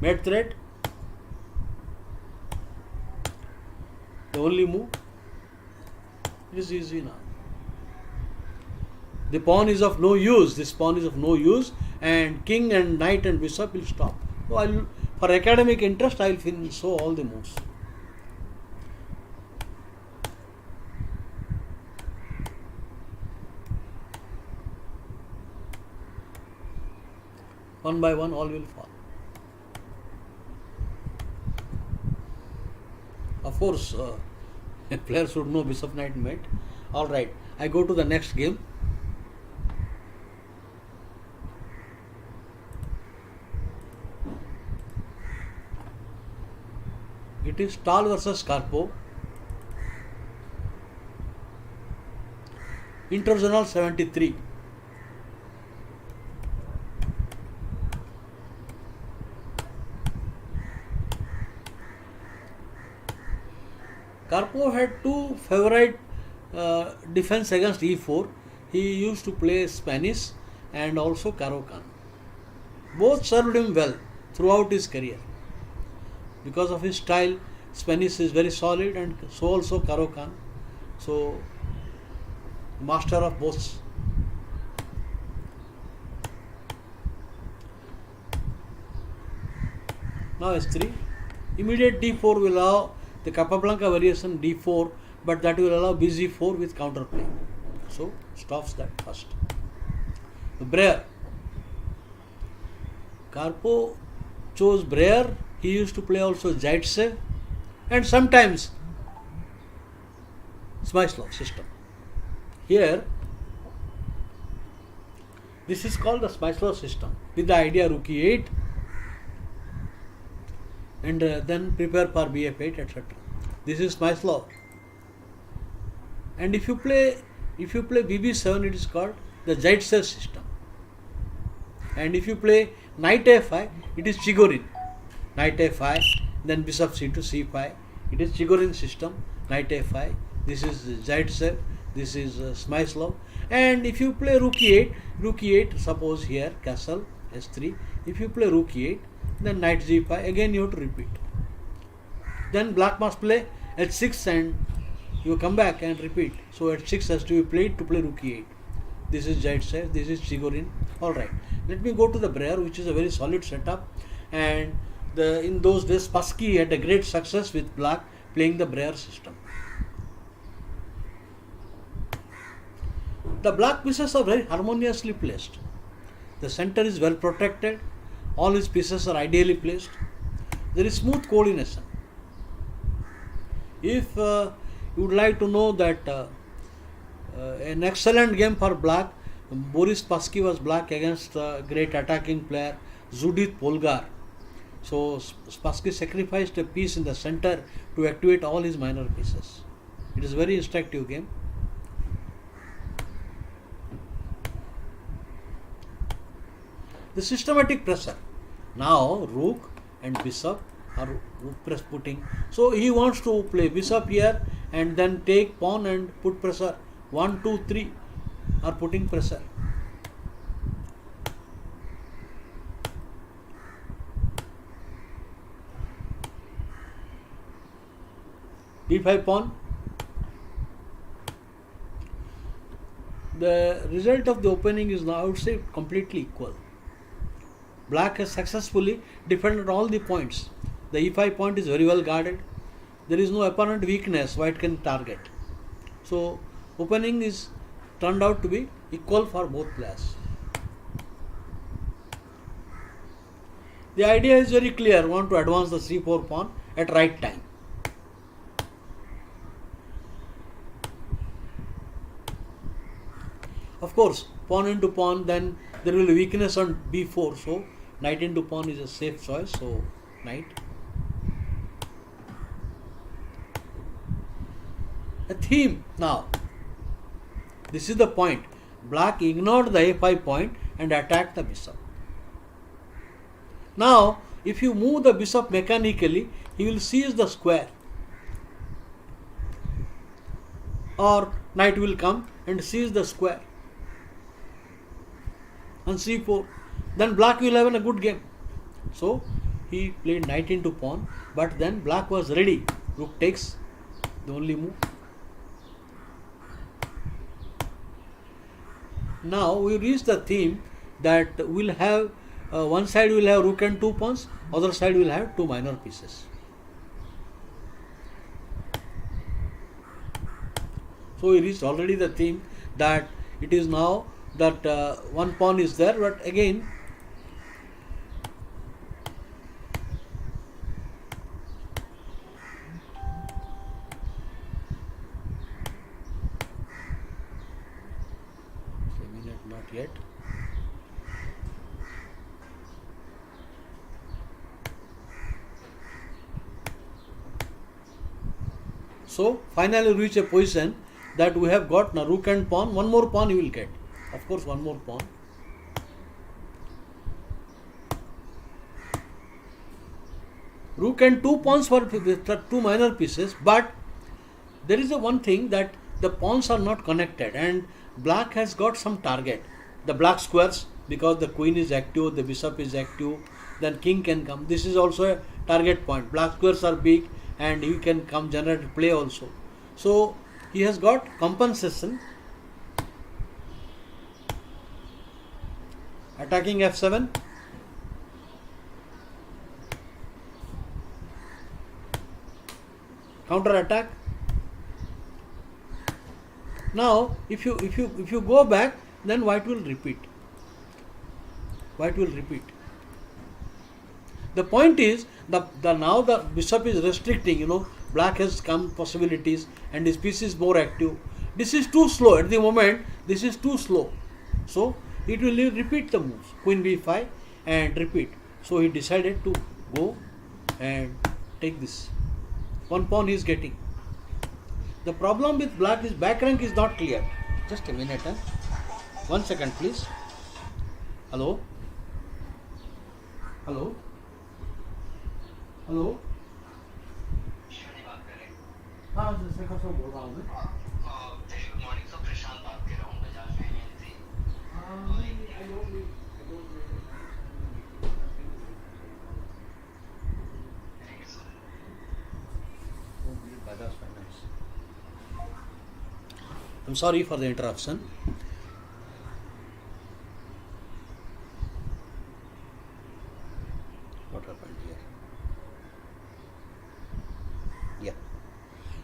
A: Mate threat. The only move. It is easy now. The pawn is of no use. This pawn is of no use, and king and knight and bishop will stop. So for academic interest, I will show all the moves. One by one, all will fall. Of course, a player should know bishop knight mate. All right, I go to the next game. It is Tal versus Karpov. Interzonal 73. Karpov had two favorite defense against e4. He used to play Spanish and also Caro-Kann. Both served him well throughout his career. Because of his style, Spanish is very solid, and so also Caro-Kann. So, master of both. Now S3. Immediate D4 will allow the Capablanca variation D4, but that will allow BG4 with counterplay. So, stops that first. Breyer. Karpov chose Breyer. He used to play also Zaitsev and sometimes Smyslov system. Here, this is called the Smyslov system with the idea rook e8 and then prepare for bf8, etc. This is Smyslov. And if you play bb7, it is called the Zaitsev system. And if you play knight a5, it is Chigorin. Knight a5, then bishop c2, c5. It is Chigorin system. Knight a5. This is Zaitsev. This is Smyslov. And if you play rook e8, suppose here castle s3. If you play rook e8, then knight g5. Again you have to repeat. Then black must play h6 and you come back and repeat. So h6 has to be played to play rook e8. This is Zaitsev. This is Chigorin. All right. Let me go to the Breyer, which is a very solid setup. And in those days, Spassky had a great success with black playing the Breyer system. The black pieces are very harmoniously placed. The center is well protected. All his pieces are ideally placed. There is smooth coordination. If you would like to know that an excellent game for black, Boris Spassky was black against a great attacking player Judith Polgar. So Spassky sacrificed a piece in the center to activate all his minor pieces. It is a very instructive game. The systematic pressure. Now rook and bishop are rook press putting. So he wants to play bishop here and then take pawn and put pressure. 1, 2, 3 are putting pressure. D5 pawn. The result of the opening is now, I would say, completely equal. Black has successfully defended all the points. The E5 point is very well guarded. There is no apparent weakness white can target. So opening is turned out to be equal for both players. The idea is very clear. We want to advance the C4 pawn at right time. Of course, pawn into pawn, then there will be weakness on b4. So knight into pawn is a safe choice. So knight. A theme now. This is the point. Black ignored the a5 point and attacked the bishop. Now, if you move the bishop mechanically, he will seize the square. Or knight will come and seize the square. On c4, then black will have a good game. So he played knight into pawn, but then black was ready. Rook takes, the only move. Now we reach the theme that will have one side will have rook and two pawns, other side will have two minor pieces. So we reached already the theme that it is now that one pawn is there, but again a minute, not yet. So finally reach a position that we have got now rook and pawn, one more pawn you will get, of course one more pawn. Rook and two pawns for two minor pieces, but there is a one thing that the pawns are not connected and black has got some target. The black squares, because the queen is active, the bishop is active, then king can come. This is also a target point. Black squares are big and he can come generate play also. So he has got compensation. Attacking f7. Counter attack. Now if you go back, then white will repeat. White will repeat. The point is now the bishop is restricting, black has come possibilities and his piece is more active. This is too slow at the moment, this is too slow. So it will repeat the moves, queen b5 and repeat. So he decided to go and take this. One pawn he is getting. The problem with black is back rank is not clear. Just a minute. 1 second please. Hello? Hello? Hello हाँ sir Shekhar sir बोल रहा हूँ मैं
B: good morning sir प्रशांत बात कर रहा हूँ Bajaj finance से
A: Bajaj Finance. I'm sorry for the interruption. What happened here? Yeah.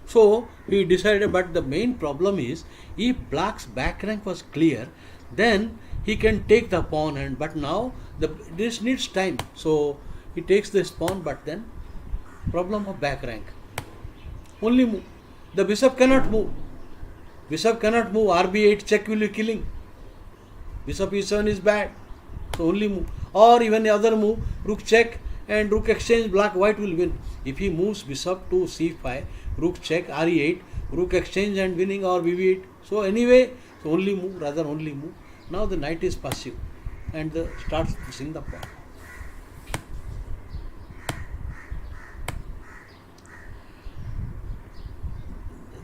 A: So he decided, but the main problem is if black's back rank was clear, then he can take the pawn, and but now this needs time. So he takes this pawn, but then problem of back rank. Only move. The bishop cannot move. Bishop cannot move. RB8 check will be killing. Bishop E7 is bad. So only move. Or even the other move, rook check and rook exchange, black white will win. If he moves bishop to C5, rook check, RE8, rook exchange and winning, or BB8. So anyway, so only move, rather only move. Now the knight is passive and starts pushing the pawn.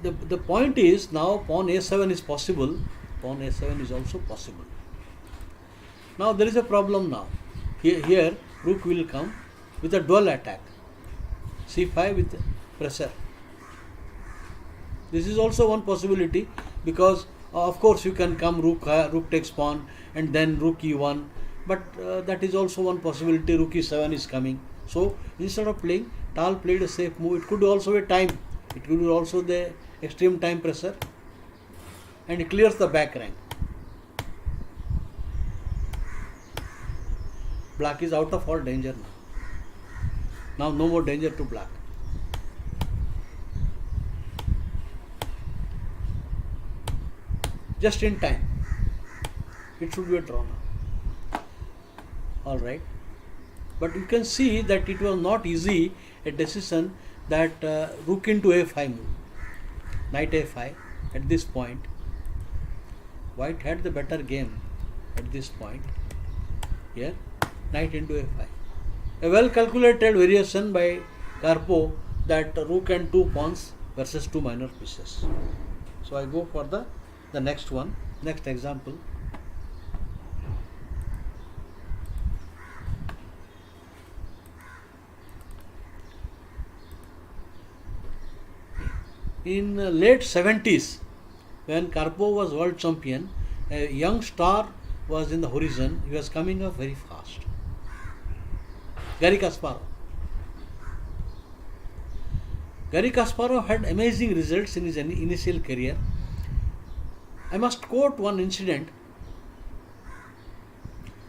A: The point is now pawn A7 is possible, pawn A7 is also possible. Now there is a problem now. Here rook will come with a dual attack. C5 with pressure. This is also one possibility, because of course you can come rook takes pawn and then rook E1, but that is also one possibility. Rook E7 is coming. So instead of playing, Tal played a safe move. It could also be time. It could be also the extreme time pressure, and it clears the back rank. Black is out of all danger now. Now no more danger to black. Just in time. It should be a draw now. Alright. But you can see that it was not easy a decision that rook into a5 move. Knight a5 at this point. White had the better game at this point. Here, knight into a5. A well calculated variation by Karpov, that rook and two pawns versus two minor pieces. So I go for the next one, next example. In late 70s, when Karpov was world champion, A young star was in the horizon. He was coming up very fast. Garry Kasparov. Garry Kasparov had amazing results in his initial career. I must quote one incident.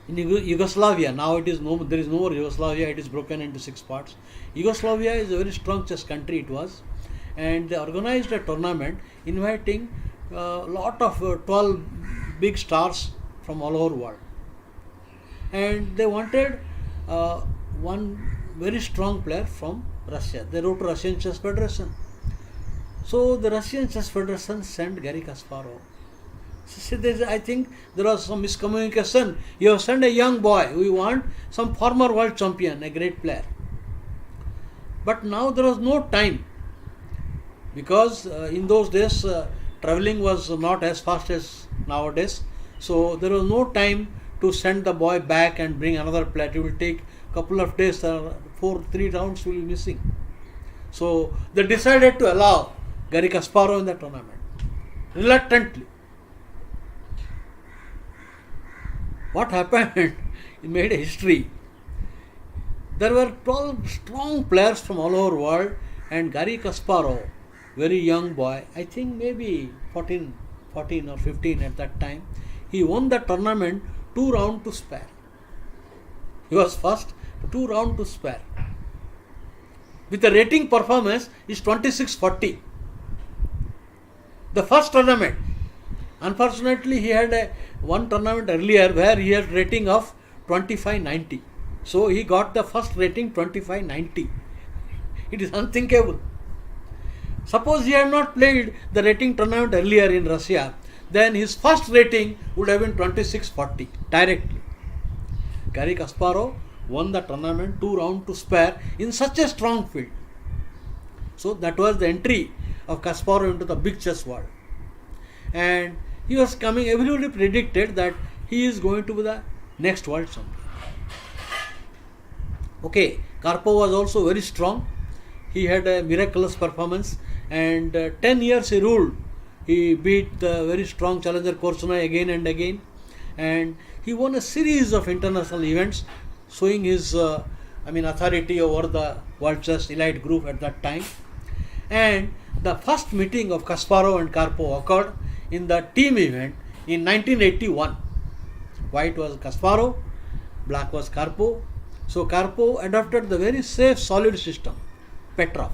A: In Yugoslavia, now there is no more Yugoslavia, it is broken into 6 parts. Yugoslavia is a very strong chess country, it was, and they organized a tournament inviting a lot of 12 big stars from all over the world. And they wanted one very strong player from Russia. They wrote to Russian Chess Federation. So the Russian Chess Federation sent Garry Kasparov. I think there was some miscommunication. You have sent a young boy. We want some former world champion, a great player. But now there was no time, because in those days traveling was not as fast as nowadays. So there was no time to send the boy back and bring another player. It will take a couple of days. 3 rounds will be missing. So they decided to allow Garry Kasparov in the tournament, reluctantly. What happened? It made a history. There were 12 strong players from all over the world, and Garry Kasparov, very young boy, I think maybe 14 or 15 at that time, he won the tournament 2 rounds to spare. He was first, 2 rounds to spare. With the rating performance is 26-40. The first tournament. Unfortunately, he had one tournament earlier where he had rating of 25-90. So he got the first rating 25-90. It is unthinkable. Suppose he had not played the rating tournament earlier in Russia, then his first rating would have been 26-40 directly. Garry Kasparov won the tournament 2 rounds to spare in such a strong field. So that was the entry of Kasparov into the big chess world. And he was coming, everybody predicted that he is going to be the next world champion. Okay, Karpov was also very strong. He had a miraculous performance, and 10 years he ruled. He beat the very strong challenger Korchnoi again and again, and he won a series of international events, showing his authority over the world chess elite group at that time. And the first meeting of Kasparov and Karpov occurred in the team event in 1981. White was Kasparov, black was Karpov. So Karpov adopted the very safe, solid system, Petrov.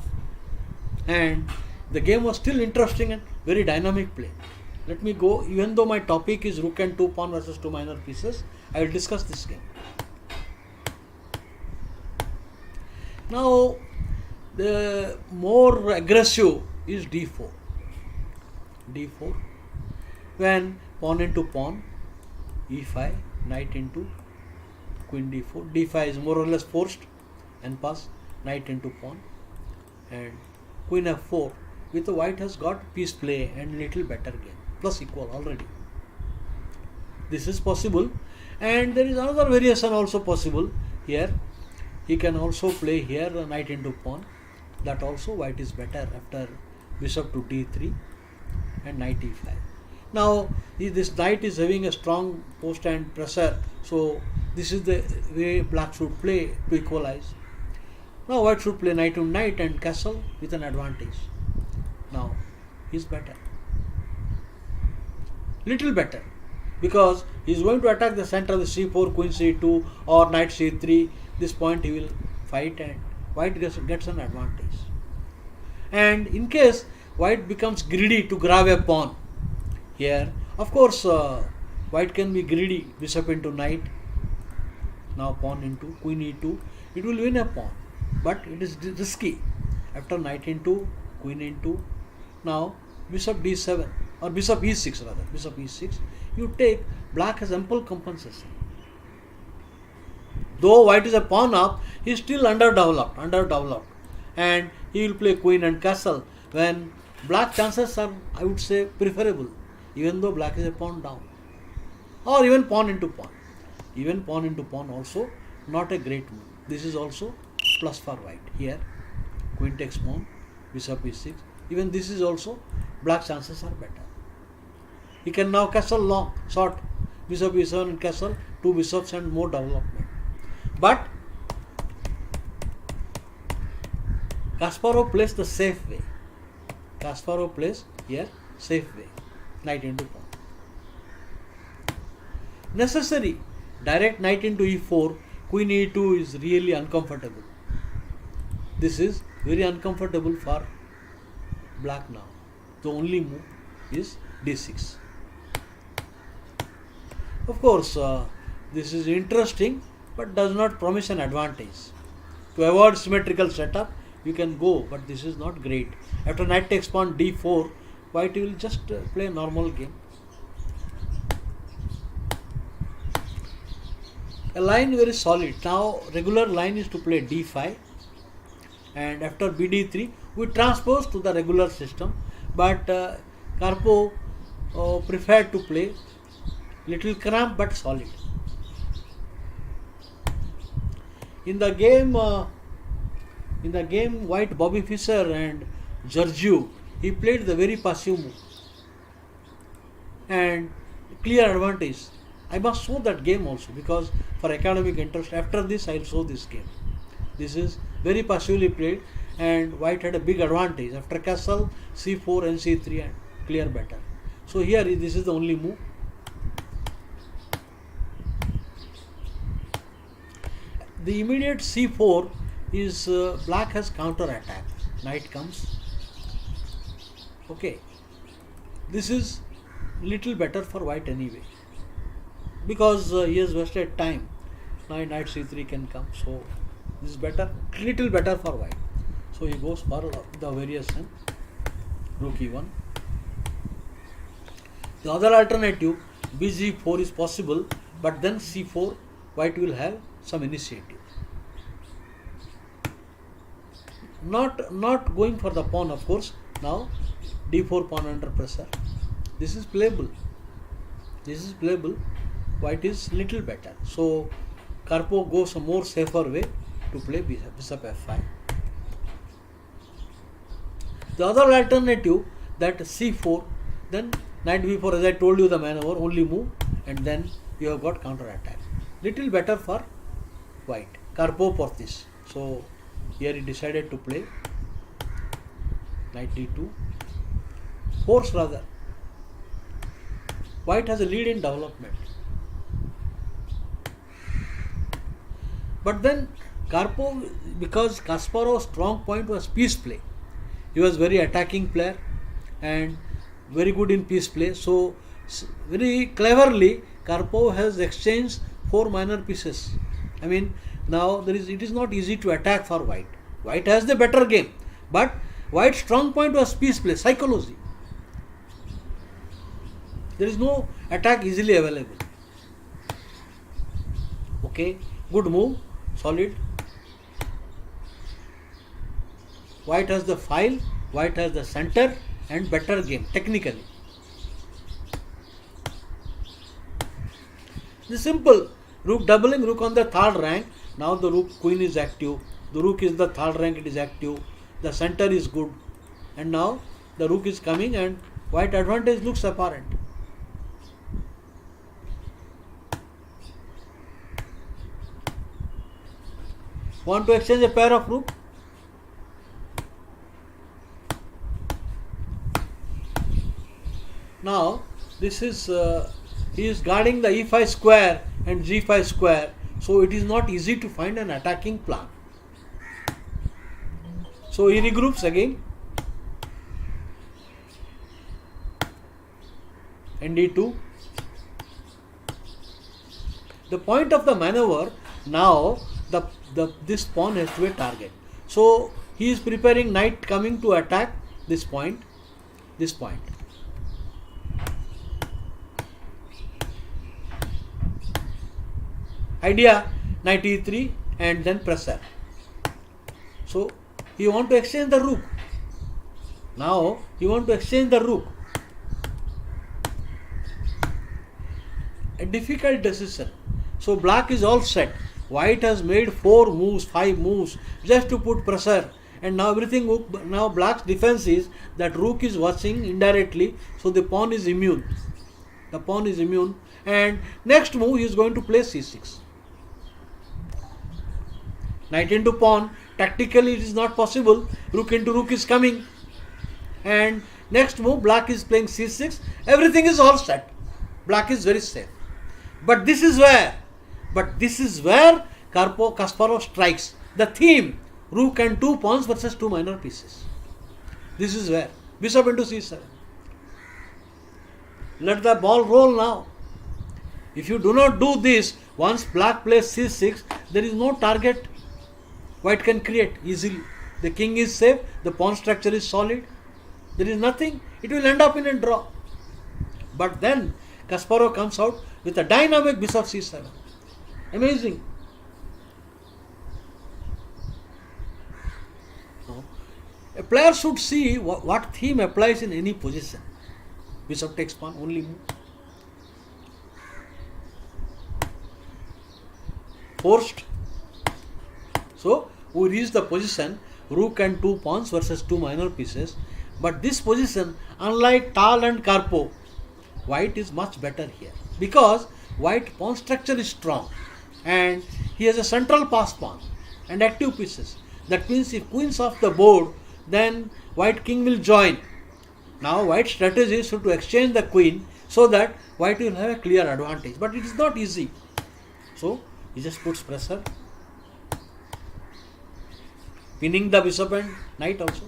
A: And the game was still interesting and very dynamic play. Let me go, even though my topic is rook and 2 pawn versus 2 minor pieces, I will discuss this game. Now, the more aggressive is d4. d4. When pawn into pawn, e5, knight into queen d4. d5 is more or less forced and pass, knight into pawn, and queen f4. With the white has got piece play and little better game, plus equal already. This is possible, and there is another variation also possible here. He can also play here knight into pawn. That also white is better after bishop to d3 and knight e5. Now this knight is having a strong post and pressure, so this is the way black should play to equalize. Now white should play knight to knight and castle with an advantage. Now he is better, little better, because he is going to attack the center of the c4, queen c2 or knight c3. This point he will fight, and white gets an advantage. And in case white becomes greedy to grab a pawn here, of course white can be greedy, bishop into knight. Now pawn into queen e2, it will win a pawn, but it is risky. After knight into queen into, now bishop d7 or bishop e6 rather, bishop e6, you take, black has ample compensation. Though white is a pawn up, he is still underdeveloped, and he will play queen and castle, when black chances are, I would say, preferable, even though black is a pawn down, or even pawn into pawn. Even pawn into pawn also not a great move. This is also plus for white. Here queen takes pawn, bishop e6. Even this is also, black chances are better. He can now castle long, short, bishop e7 and castle, two bishops and more development. But Kasparov plays the safe way. Kasparov plays here safe way, knight into pawn. Necessary direct knight into e4, queen e2 is really uncomfortable. This is very uncomfortable for black now. The only move is d6. Of course, this is interesting but does not promise an advantage. To avoid symmetrical setup, you can go, but this is not great. After knight takes pawn d4, white will just play a normal game. A line very solid. Now regular line is to play d5, and after bd3 we transpose to the regular system, but Karpov preferred to play little cramp but solid. In the game white Bobby Fischer and Georgiou, he played the very passive move and clear advantage. I must show that game also, because for academic interest after this I will show this game. This is very passively played and white had a big advantage. After castle, c4 and c3 and clear better. So here this is the only move. The immediate c4 is black has counter attack. Knight comes. Okay. This is little better for white anyway, because he has wasted time. Now knight c3 can come. So this is better, little better for white. So he goes for the variation rook e1. The other alternative bg4 is possible, but then c4 white will have some initiative. Not going for the pawn, of course. Now d4 pawn under pressure. This is playable. This is playable. White is little better. So Karpov goes a more safer way to play bishop f5. The other alternative, that c4, then knight b4, as I told you the maneuver, only move, and then you have got counter attack. Little better for white. Karpov for this. So here he decided to play knight d2. Force rather. White has a lead in development. But then Karpov, because Kasparov's strong point was piece play. He was very attacking player and very good in piece play. So very cleverly Karpov has exchanged 4 minor pieces. I mean, now it is not easy to attack for white. White has the better game, but white's strong point was piece play, psychology. There is no attack easily available. Okay, good move, solid. White has the file, white has the center and better game technically. This is simple. Rook doubling, rook on the third rank. Now the rook queen is active. The rook is the third rank, it is active. The center is good. And now the rook is coming and white advantage looks apparent. Want to exchange a pair of rook? Now this is he is guarding the e5 square and g5 square, so it is not easy to find an attacking plan. So he regroups again and d2. The point of the maneuver, now this pawn has to be a target. So he is preparing knight coming to attack this point, this point. Idea, knight e3 and then pressure. So he want to exchange the rook. Now he want to exchange the rook. A difficult decision. So black is all set. White has made 4 moves, 5 moves just to put pressure, and now now black's defense is that rook is watching indirectly, so the pawn is immune. The pawn is immune, and next move he is going to play c6. Knight into pawn. Tactically it is not possible. Rook into rook is coming. And next move, black is playing c6. Everything is all set. Black is very safe. But this is where Kasparov strikes. The theme, rook and two pawns versus two minor pieces. This is where. Bishop into c7. Let the ball roll now. If you do not do this, once black plays c6, there is no target white can create easily. The king is safe, the pawn structure is solid. There is nothing, it will end up in a draw. But then Kasparov comes out with a dynamic bishop c7. Amazing. A player should see what theme applies in any position. Bishop takes pawn, only move. Forced. So we reach the position rook and two pawns versus two minor pieces. But this position, unlike Tal and Karpov, white is much better here because white pawn structure is strong and he has a central pass pawn and active pieces. That means if queen's off the board, then white king will join. Now white strategy is to exchange the queen so that white will have a clear advantage. But it is not easy. So he just puts pressure, pinning the bishop and knight also.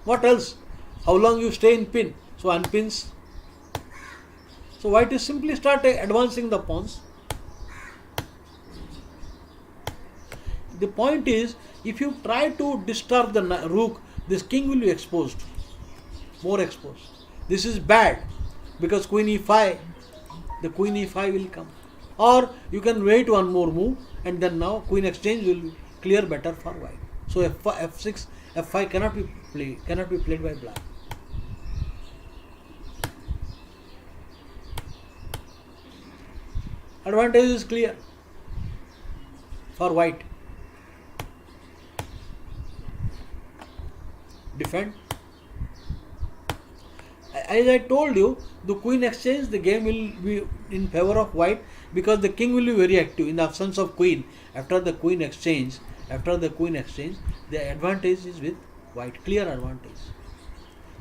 A: What else? How long you stay in pin? So unpins. So white is simply start advancing the pawns. The point is, if you try to disturb the rook, this king will be exposed, more exposed. This is bad because queen e5, the queen e5 will come. Or you can wait one more move and then now queen exchange will clear better for white. So f6, f5 cannot be played by black. Advantage is clear for white. Defend. As I told you, the queen exchange, the game will be in favor of white because the king will be very active in the absence of queen. After the queen exchange, the advantage is with white, clear advantage.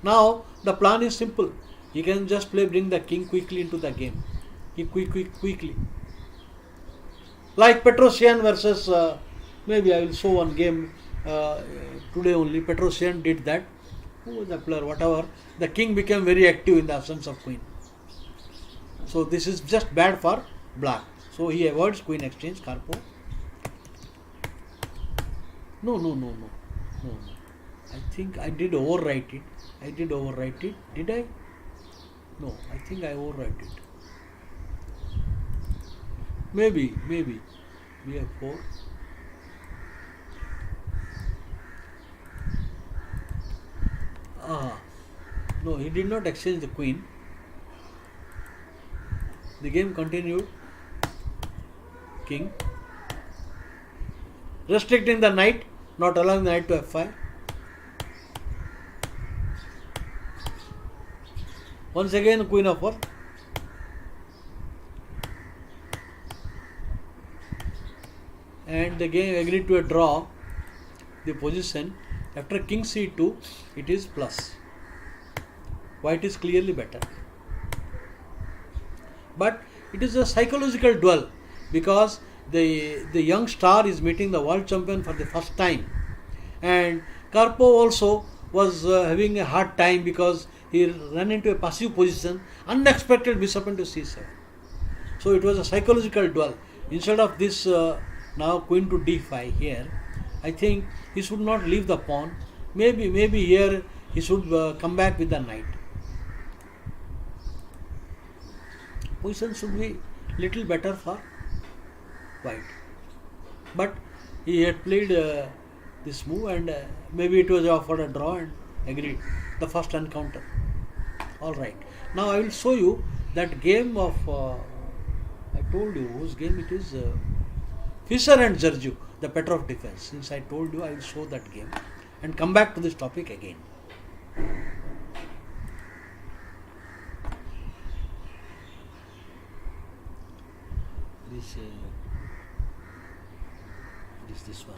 A: Now the plan is simple. You can just bring the king quickly into the game. Quickly. Like Petrosian versus, maybe I will show one game today only. Petrosian did that. Who was the player? Whatever. The king became very active in the absence of queen. So this is just bad for black. So he avoids queen exchange. Karpov. No. I think I did overwrite it. Did I? No, I think I overwrite it. Maybe. We have 4. No, he did not exchange the queen. The game continued. King. Restricting the knight, not allowing the knight to f5. Once again, queen of 4. And the game agreed to a draw. The position after king c2, it is plus. White is clearly better. But it is a psychological duel because the young star is meeting the world champion for the first time. And Karpov also was having a hard time because he ran into a passive position, unexpected bishop into c7. So it was a psychological duel. Instead of this now queen to d5 here, I think he should not leave the pawn. Maybe here he should come back with the knight. Position should be little better for white. But he had played this move and maybe it was offered a draw and agreed. The first encounter. Alright. Now I will show you that game of, I told you whose game it is, Fischer and Georgiou, the Petrov defense. Since I told you, I will show that game and come back to this topic again. is this one.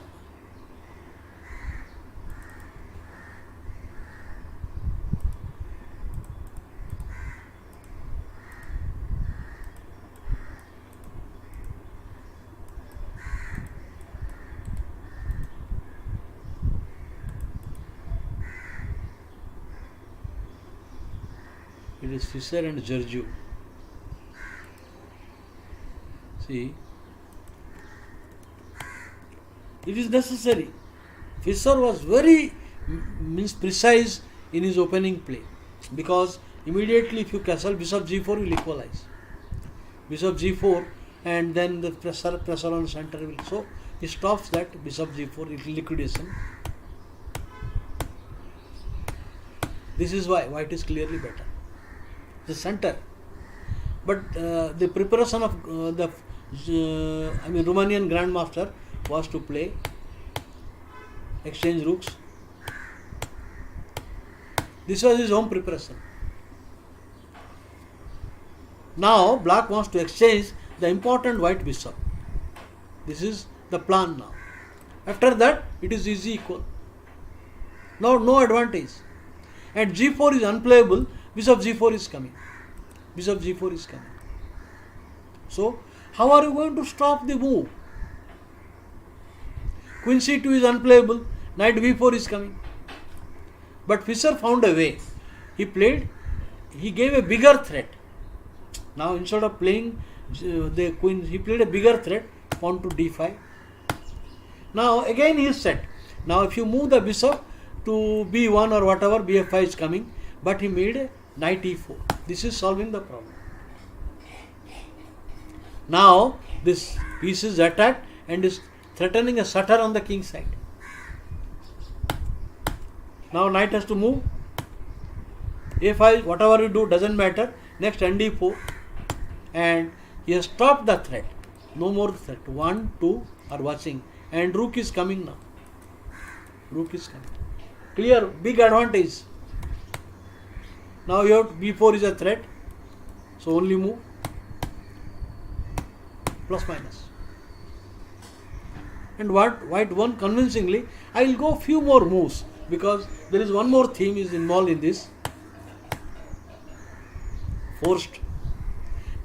A: It is Fischer and Georgiou. See, it is necessary. Fischer was very precise in his opening play, because immediately if you castle bishop g4 will equalize. Bishop g4 and then the pressure on center will, so he stops that bishop g4 liquidation. This is why white is clearly better. The center, but the preparation of Romanian grandmaster was to play exchange rooks. This was his home preparation. Now black wants to exchange the important white bishop. This is the plan now. After that it is easy equal. Now no advantage. And g4 is unplayable. Bishop g4 is coming. Bishop g4 is coming. So, how are you going to stop the move? Queen c2 is unplayable. Knight b4 is coming. But Fischer found a way. He gave a bigger threat. Now, instead of playing the queen, he played a bigger threat, pawn to d5. Now, again he said, now if you move the bishop to b1 or whatever, bf5 is coming, but he made a knight e4. This is solving the problem. Now this piece is attacked and is threatening a shutter on the king side. Now knight has to move. a5, whatever you do doesn't matter. Next nd4, and he has stopped the threat. No more threat. 1, 2 are watching, and rook is coming now. Rook is coming. Clear, big advantage. Now you have b4 is a threat, so only move. Plus minus. And what white won convincingly. I will go few more moves because there is one more theme is involved in this. Forced.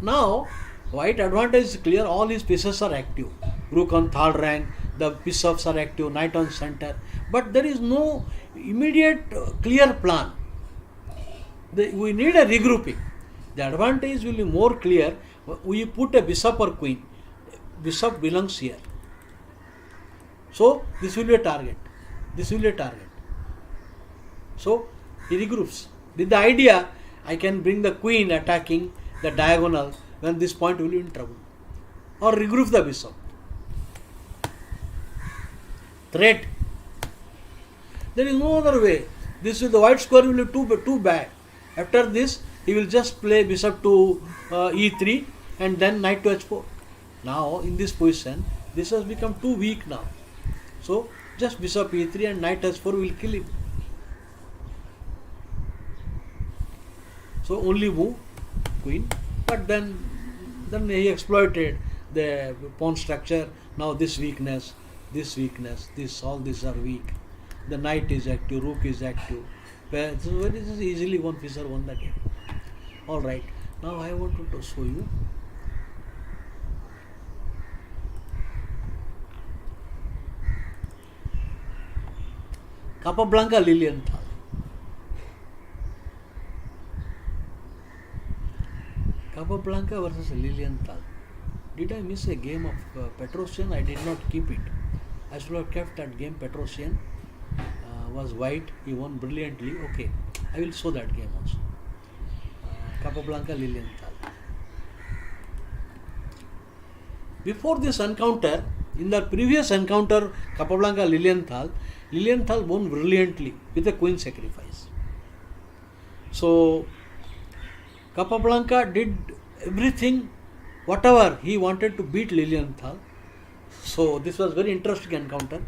A: Now white advantage is clear. All his pieces are active. Rook on third rank. The bishops are active. Knight on center. But there is no immediate clear plan. We need a regrouping. The advantage will be more clear. We put a bishop or queen. Bishop belongs here. So this will be a target. This will be a target. So he regroups. With the idea, I can bring the queen attacking the diagonal when this point will be in trouble. Or regroup the bishop. Threat. There is no other way. This is the white square will be too bad. After this, he will just play bishop to e3 and then knight to h4. Now, in this position, this has become too weak now. So, just bishop e3 and knight h4 will kill him. So, only move queen. But then he exploited the pawn structure. Now, this weakness, all these are weak. The knight is active, rook is active. This is easily one Fischer won the game. Alright, now I want to show you. Capablanca Lilienthal. Capablanca versus Lilienthal. Did I miss a game of Petrosian? I did not keep it. I should have kept that game. Petrosian was white. He won brilliantly. Okay, I will show that game also. Capablanca Lilienthal. Before this encounter, in the previous encounter, Capablanca Lilienthal won brilliantly with a queen sacrifice. So Capablanca did everything, whatever he wanted to beat Lilienthal. So this was very interesting encounter.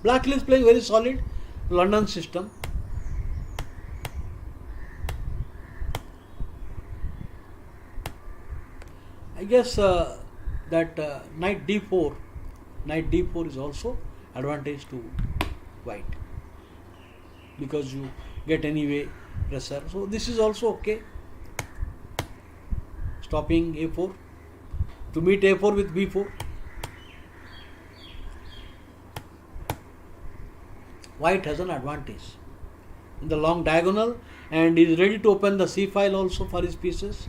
A: Black is playing very solid. London system. I guess that knight d4 is also advantage to white, because you get anyway pressure. So this is also okay. Stopping a4 to meet a4 with b4. White has an advantage in the long diagonal and is ready to open the c file also for his pieces.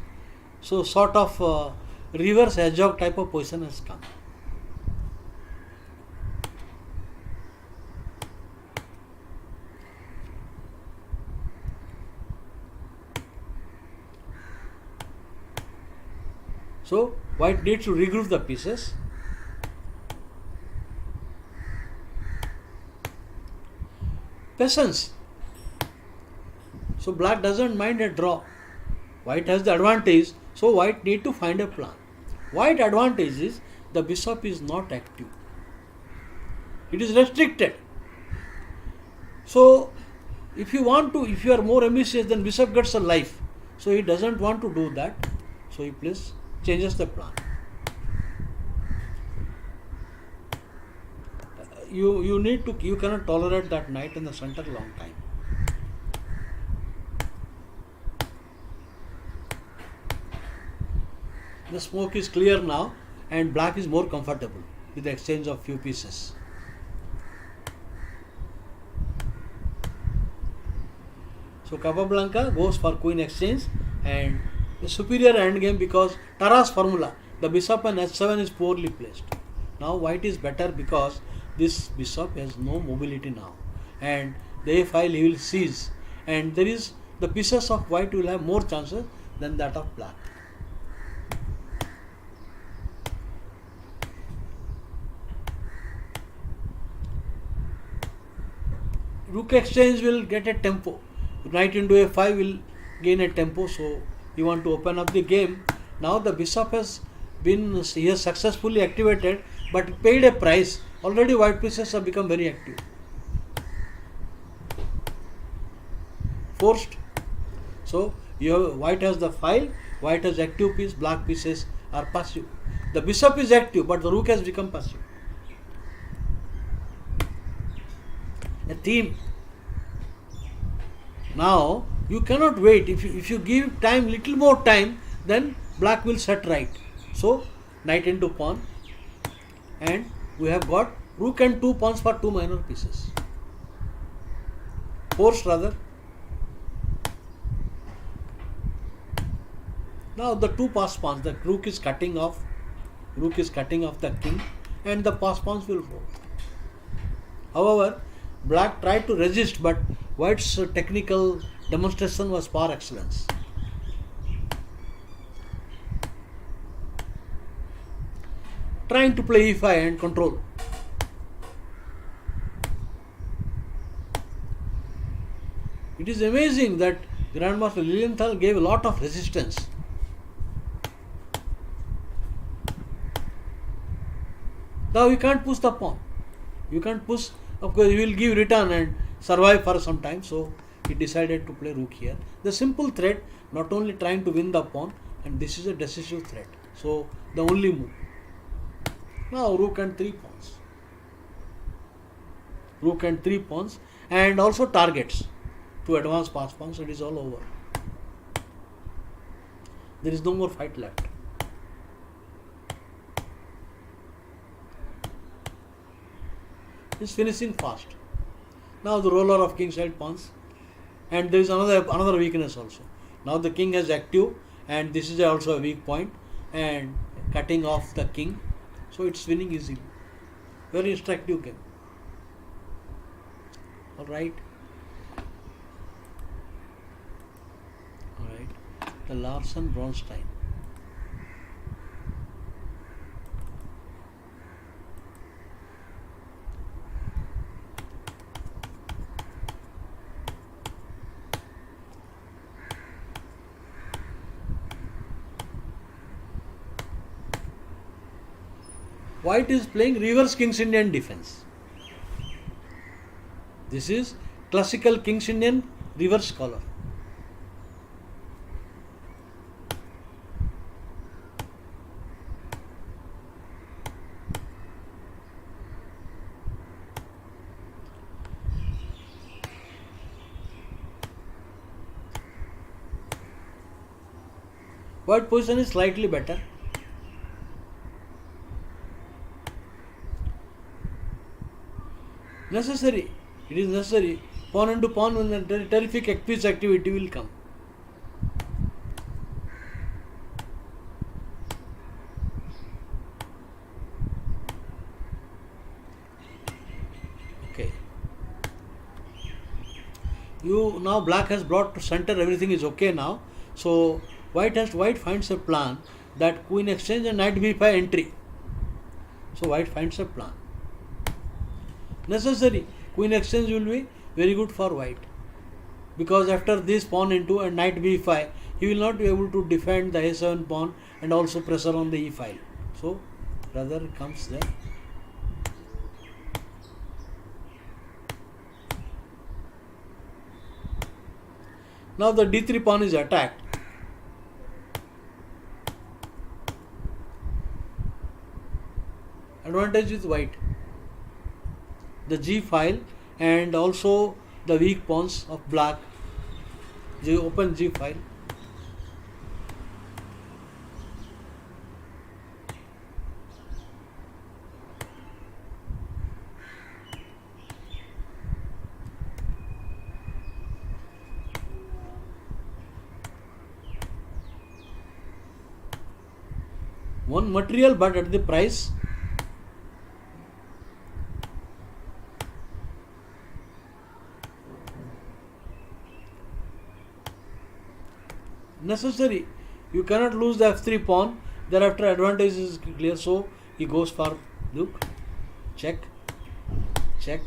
A: So sort of reverse hedgehog type of position has come. So white needs to regroup the pieces. Patience. So black doesn't mind a draw. White has the advantage, so white need to find a plan. White advantage is the bishop is not active. It is restricted. So if you are more ambitious, then bishop gets a life. So he doesn't want to do that. So he changes the plan. You cannot tolerate that knight in the center long time. The smoke is clear now and black is more comfortable with the exchange of few pieces. So Capablanca goes for queen exchange and a superior endgame because Tarrasch formula, the bishop on h7 is poorly placed. Now white is better because this bishop has no mobility now, and the a file he will seize, and the pieces of white will have more chances than that of black. Rook exchange will get a tempo. Knight into a5 will gain a tempo, so you want to open up the game. Now the bishop has successfully activated, but paid a price. Already white pieces have become very active. Forced. So white has the file, white has active piece, black pieces are passive. The bishop is active, but the rook has become passive. A theme. Now you cannot wait. If you give little more time, then black will set right. So knight into pawn, and we have got rook and 2 pawns for 2 minor pieces. Forced rather. Now the 2 pass pawns, the rook is cutting off the king, and the pass pawns will fall. However, black tried to resist, but white's technical demonstration was par excellence. Trying to play e5 and control. It is amazing that Grandmaster Lilienthal gave a lot of resistance. Now you can't push the pawn. You can't push. Of course, you will give return and survive for some time. So he decided to play rook here. The simple threat, not only trying to win the pawn, and this is a decisive threat. So the only move. Now rook and 3 pawns. Rook and 3 pawns, and also targets to advance pass pawns. It is all over. There is no more fight left. It's finishing fast. Now the roller of king side pawns, and there is another weakness also. Now the king has active, and this is also a weak point, and cutting off the king. So it's winning easily. Very instructive game. Alright. The Larsen-Bronstein. White is playing reverse King's Indian defense. This is Classical King's Indian, reverse collar. White position is slightly better. Necessary. It is necessary. Pawn into pawn when the terrific piece activity will come. Okay. Now black has brought to center, everything is okay now. So white finds a plan that queen exchange and knight b5 entry. So white finds a plan. Necessary. Queen exchange will be very good for white, because after this pawn into and knight b5, he will not be able to defend the a7 pawn and also pressure on the e file. So rather comes there. Now the d3 pawn is attacked. Advantage with white. The g file and also the weak pawns of black. Open g file. One material, but at the price. Necessary. You cannot lose the f3 pawn. Thereafter advantage is clear. So he goes for look, check, check,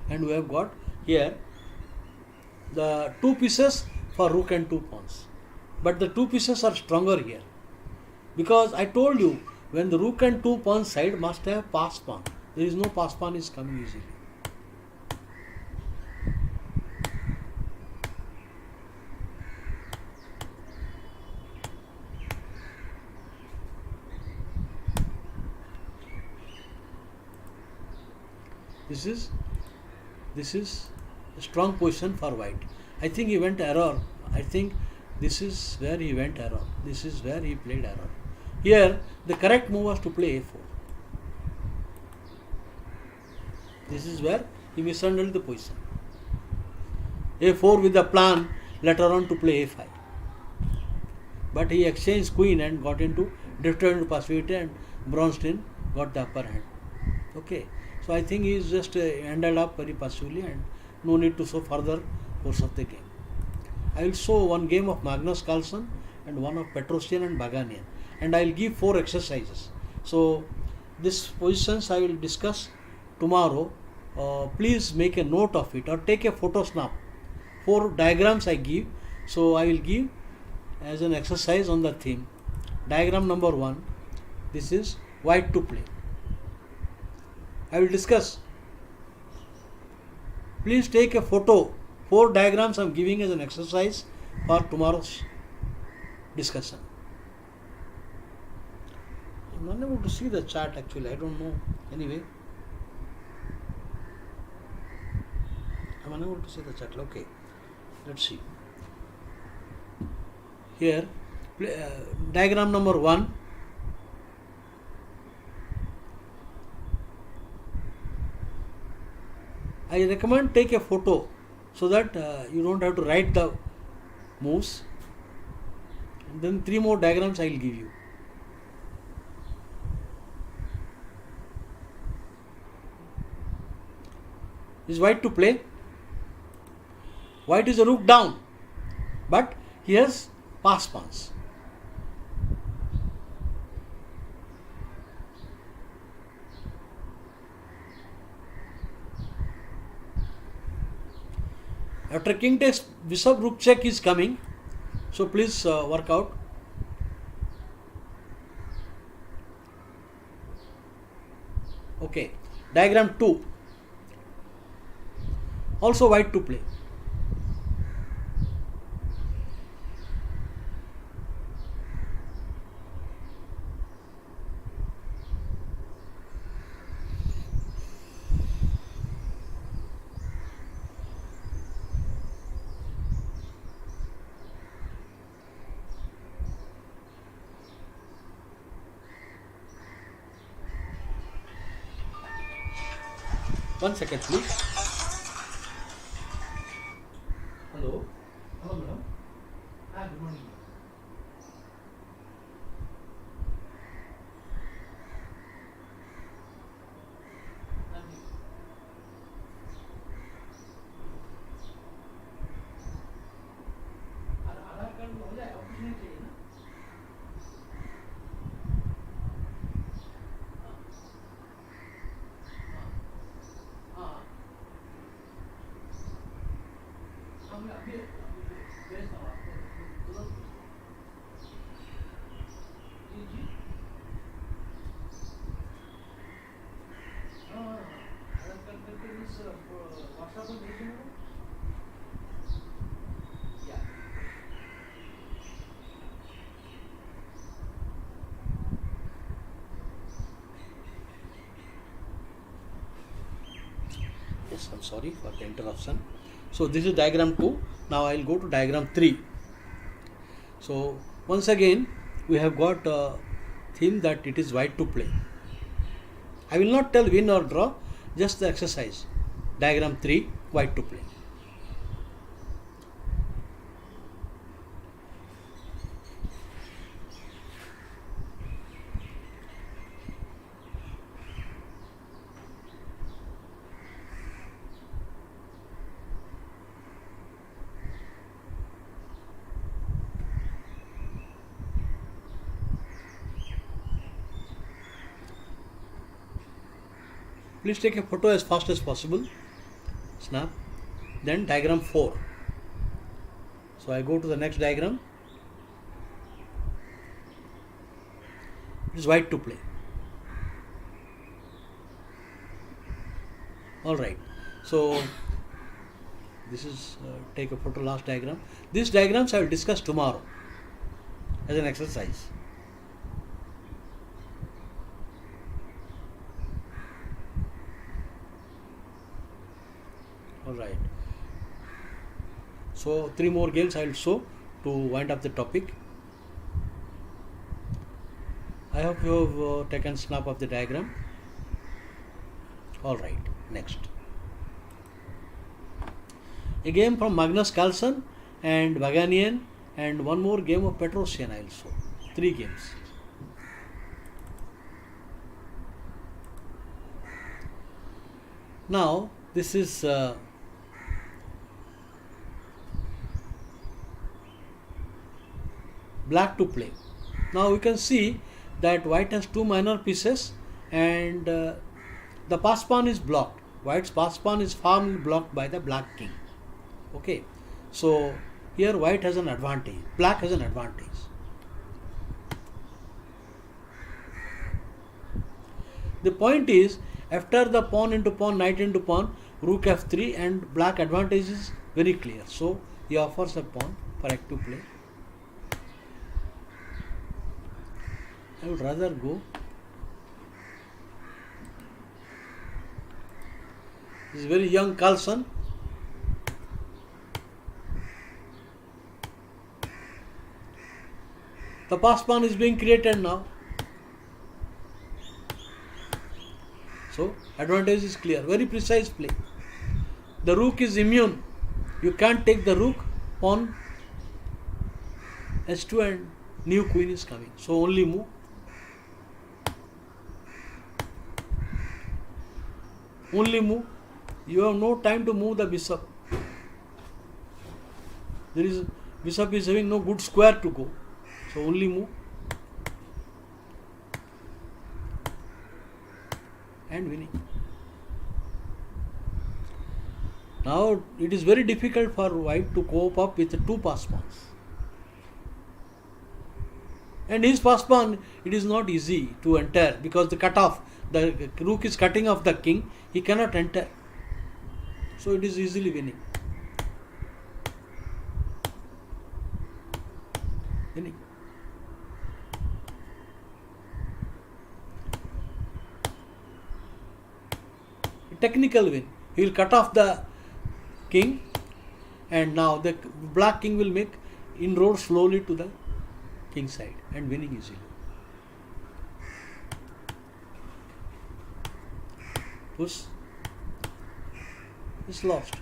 A: and we have got here the two pieces for rook and two pawns. But the two pieces are stronger here, because I told you when the rook and two pawn side must have pass pawn. There is no pass pawn is coming easily. This is a strong position for white. I think he went error. I think this is where he went error. This is where he played error. Here the correct move was to play a4. This is where he mishandled the position. a4 with the plan later on to play a5. But he exchanged queen and got into drifted into passivity, and Bronstein got the upper hand. Okay. So I think he is just ended up very passively, and no need to show further course of the game. I will show one game of Magnus Carlsen and one of Petrosian and Baganian, and I will give 4 exercises. So these positions I will discuss tomorrow. Please make a note of it or take a photo snap. 4 diagrams I give. So I will give as an exercise on the theme. Diagram number 1. This is white to play. I will discuss. Please take a photo. 4 diagrams I am giving as an exercise for tomorrow's discussion. I am not able to see the chart actually. I don't know. Anyway, I am unable to see the chart. Okay, let's see. Here, diagram number 1. I recommend take a photo so that you don't have to write the moves. And then 3 more diagrams I will give you. Is white to play. White is a rook down, but he has pass pawns. After king takes bishop, rook check is coming. So please work out. Okay. Diagram 2. Also white to play. One second, please. Hello. Hello, madam. Good morning. Aadhaar card हो जाए office नहीं चाहिए ना हाँ हाँ मैं अभी भेजता हूँ आपको तुरंत जी जी हाँ आधार कार्ड करके इस व्हाट्सएप में भेजिए ना या Yes, I'm sorry for the interruption. So this is diagram 2. Now I will go to diagram 3. So once again we have got a theme that it is white to play. I will not tell win or draw, just the exercise. Diagram 3, white to play. Please take a photo as fast as possible. Snap. Then diagram 4. So I go to the next diagram. It is white to play. Alright. So this is take a photo last diagram. These diagrams I will discuss tomorrow as an exercise. Alright. So 3 more games I will show to wind up the topic. I hope you have taken snap of the diagram. Alright, next. A game from Magnus Carlsen and Vaganian, and one more game of Petrosian I will show. 3 games. Now this is black to play. Now we can see that white has 2 minor pieces and the pass pawn is blocked. White's pass pawn is firmly blocked by the black king. Okay, so here white has an advantage, black has an advantage. The point is, after the pawn into pawn, knight into pawn, rook f3, and black advantage is very clear. So he offers a pawn for active play. I would rather go. This is very young Carlsen. The pass pawn is being created now. So advantage is clear. Very precise play. The rook is immune. You can't take the rook. Pawn h2 and new queen is coming. So only move. Only move. You have no time to move the bishop. There is bishop is having no good square to go. So only move. And winning. Now it is very difficult for white to cope up with 2 pass pawns. And his pass pawn, it is not easy to enter because the rook is cutting off the king, he cannot enter. So it is easily winning. Winning. A technical win. He will cut off the king, and now the black king will make inroad slowly to the king side and winning easily. Push is lost.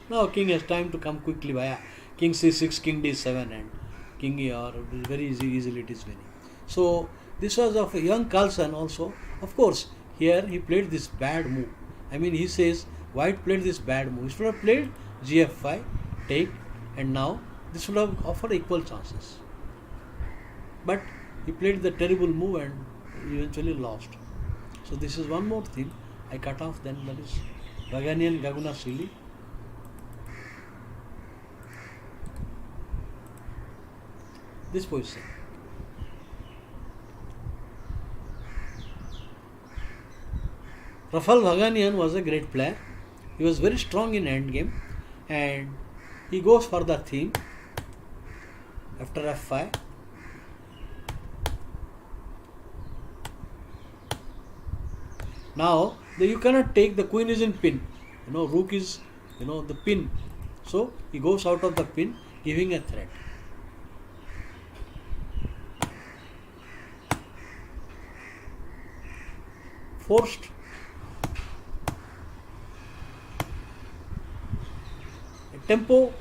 A: Now king has time to come quickly via king c6, king d7, and king e, very easily it is winning. So this was of a young Carlsen also. Of course, here he played this bad move. I mean, he says white played this bad move. He should have played gf5, take, and now this would have offered equal chances. But he played the terrible move and eventually lost. So this is one more thing I cut off. Then that is Vaganian Gagunashvili. This position. Rafal Vaganian was a great player. He was very strong in endgame, and he goes for the theme after f5. Now you cannot take, the queen is in pin. Rook is the pin. So he goes out of the pin, giving a threat. Forced. Tempo.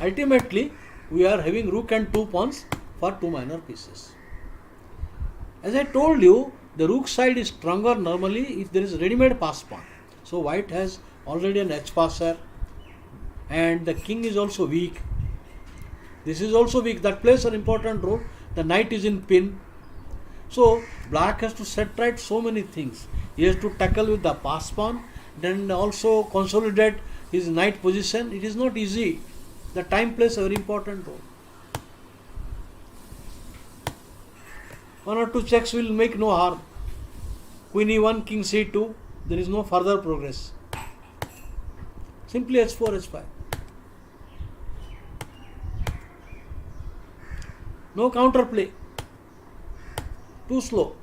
A: Ultimately, we are having rook and 2 pawns for 2 minor pieces. As I told you, the rook side is stronger normally if there is ready-made pass pawn. So white has already an h passer, and the king is also weak. This is also weak. That plays an important role. The knight is in pin. So black has to set right so many things. He has to tackle with the pass pawn, then also consolidate his knight position. It is not easy. The time plays a very important role. 1 or 2 checks will make no harm. Queen e1, king c2. There is no further progress. Simply h4, h5. No counterplay. Too slow.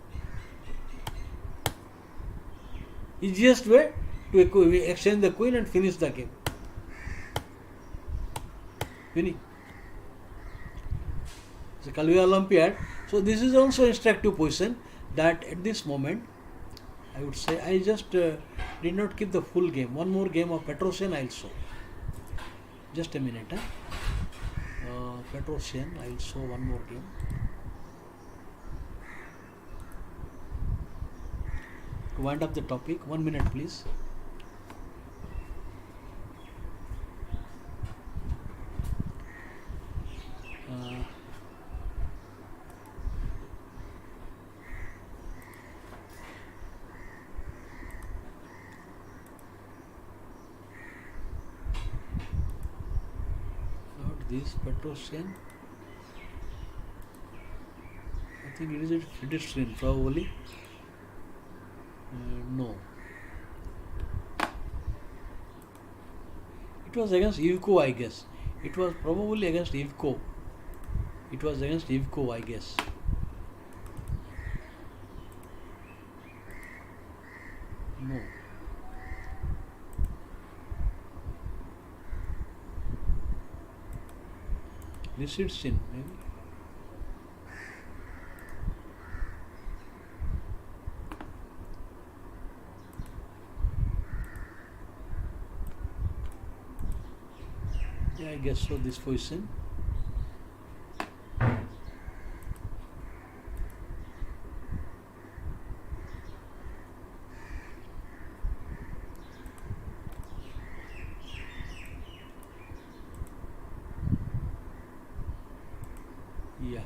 A: Easiest way to exchange the queen and finish the game. Winning. It's a Kalvi Olympiad. So this is also instructive position, that at this moment, I would say, I just did not keep the full game. One more game of Petrosian I will show. Just a minute. Petrosian, I will show one more game. To wind up the topic, 1 minute please. Not this Petrosian. I think it is a pedestrian probably. No. It was against Ivko, I guess. It was probably against Ivko. It was against Ivko, I guess. No. Lisitsin, maybe. Yeah, I guess so, this position. Yeah.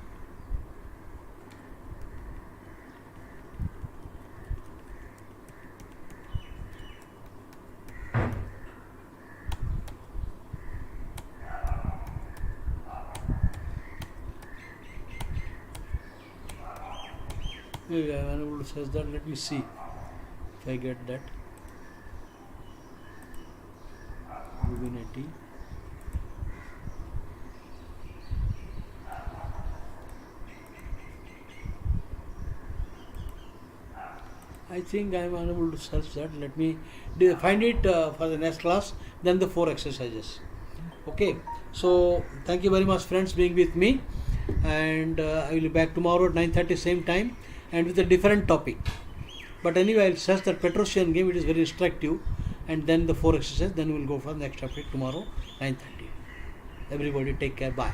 A: Maybe I am unable to search that. Let me see if I get that. Ubuntu. I think I am unable to search that. Let me find it for the next class. Then the 4 exercises. Okay. So thank you very much, friends, being with me, and I will be back tomorrow at 9:30 same time, and with a different topic. But anyway, I'll search that Petrosian game. It is very instructive, and then the 4 exercises. Then we'll go for the next topic tomorrow 9:30. Everybody, take care. Bye.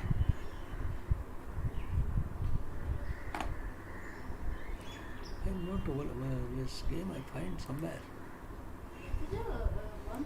A: I'm not over this game. I find somewhere.
C: One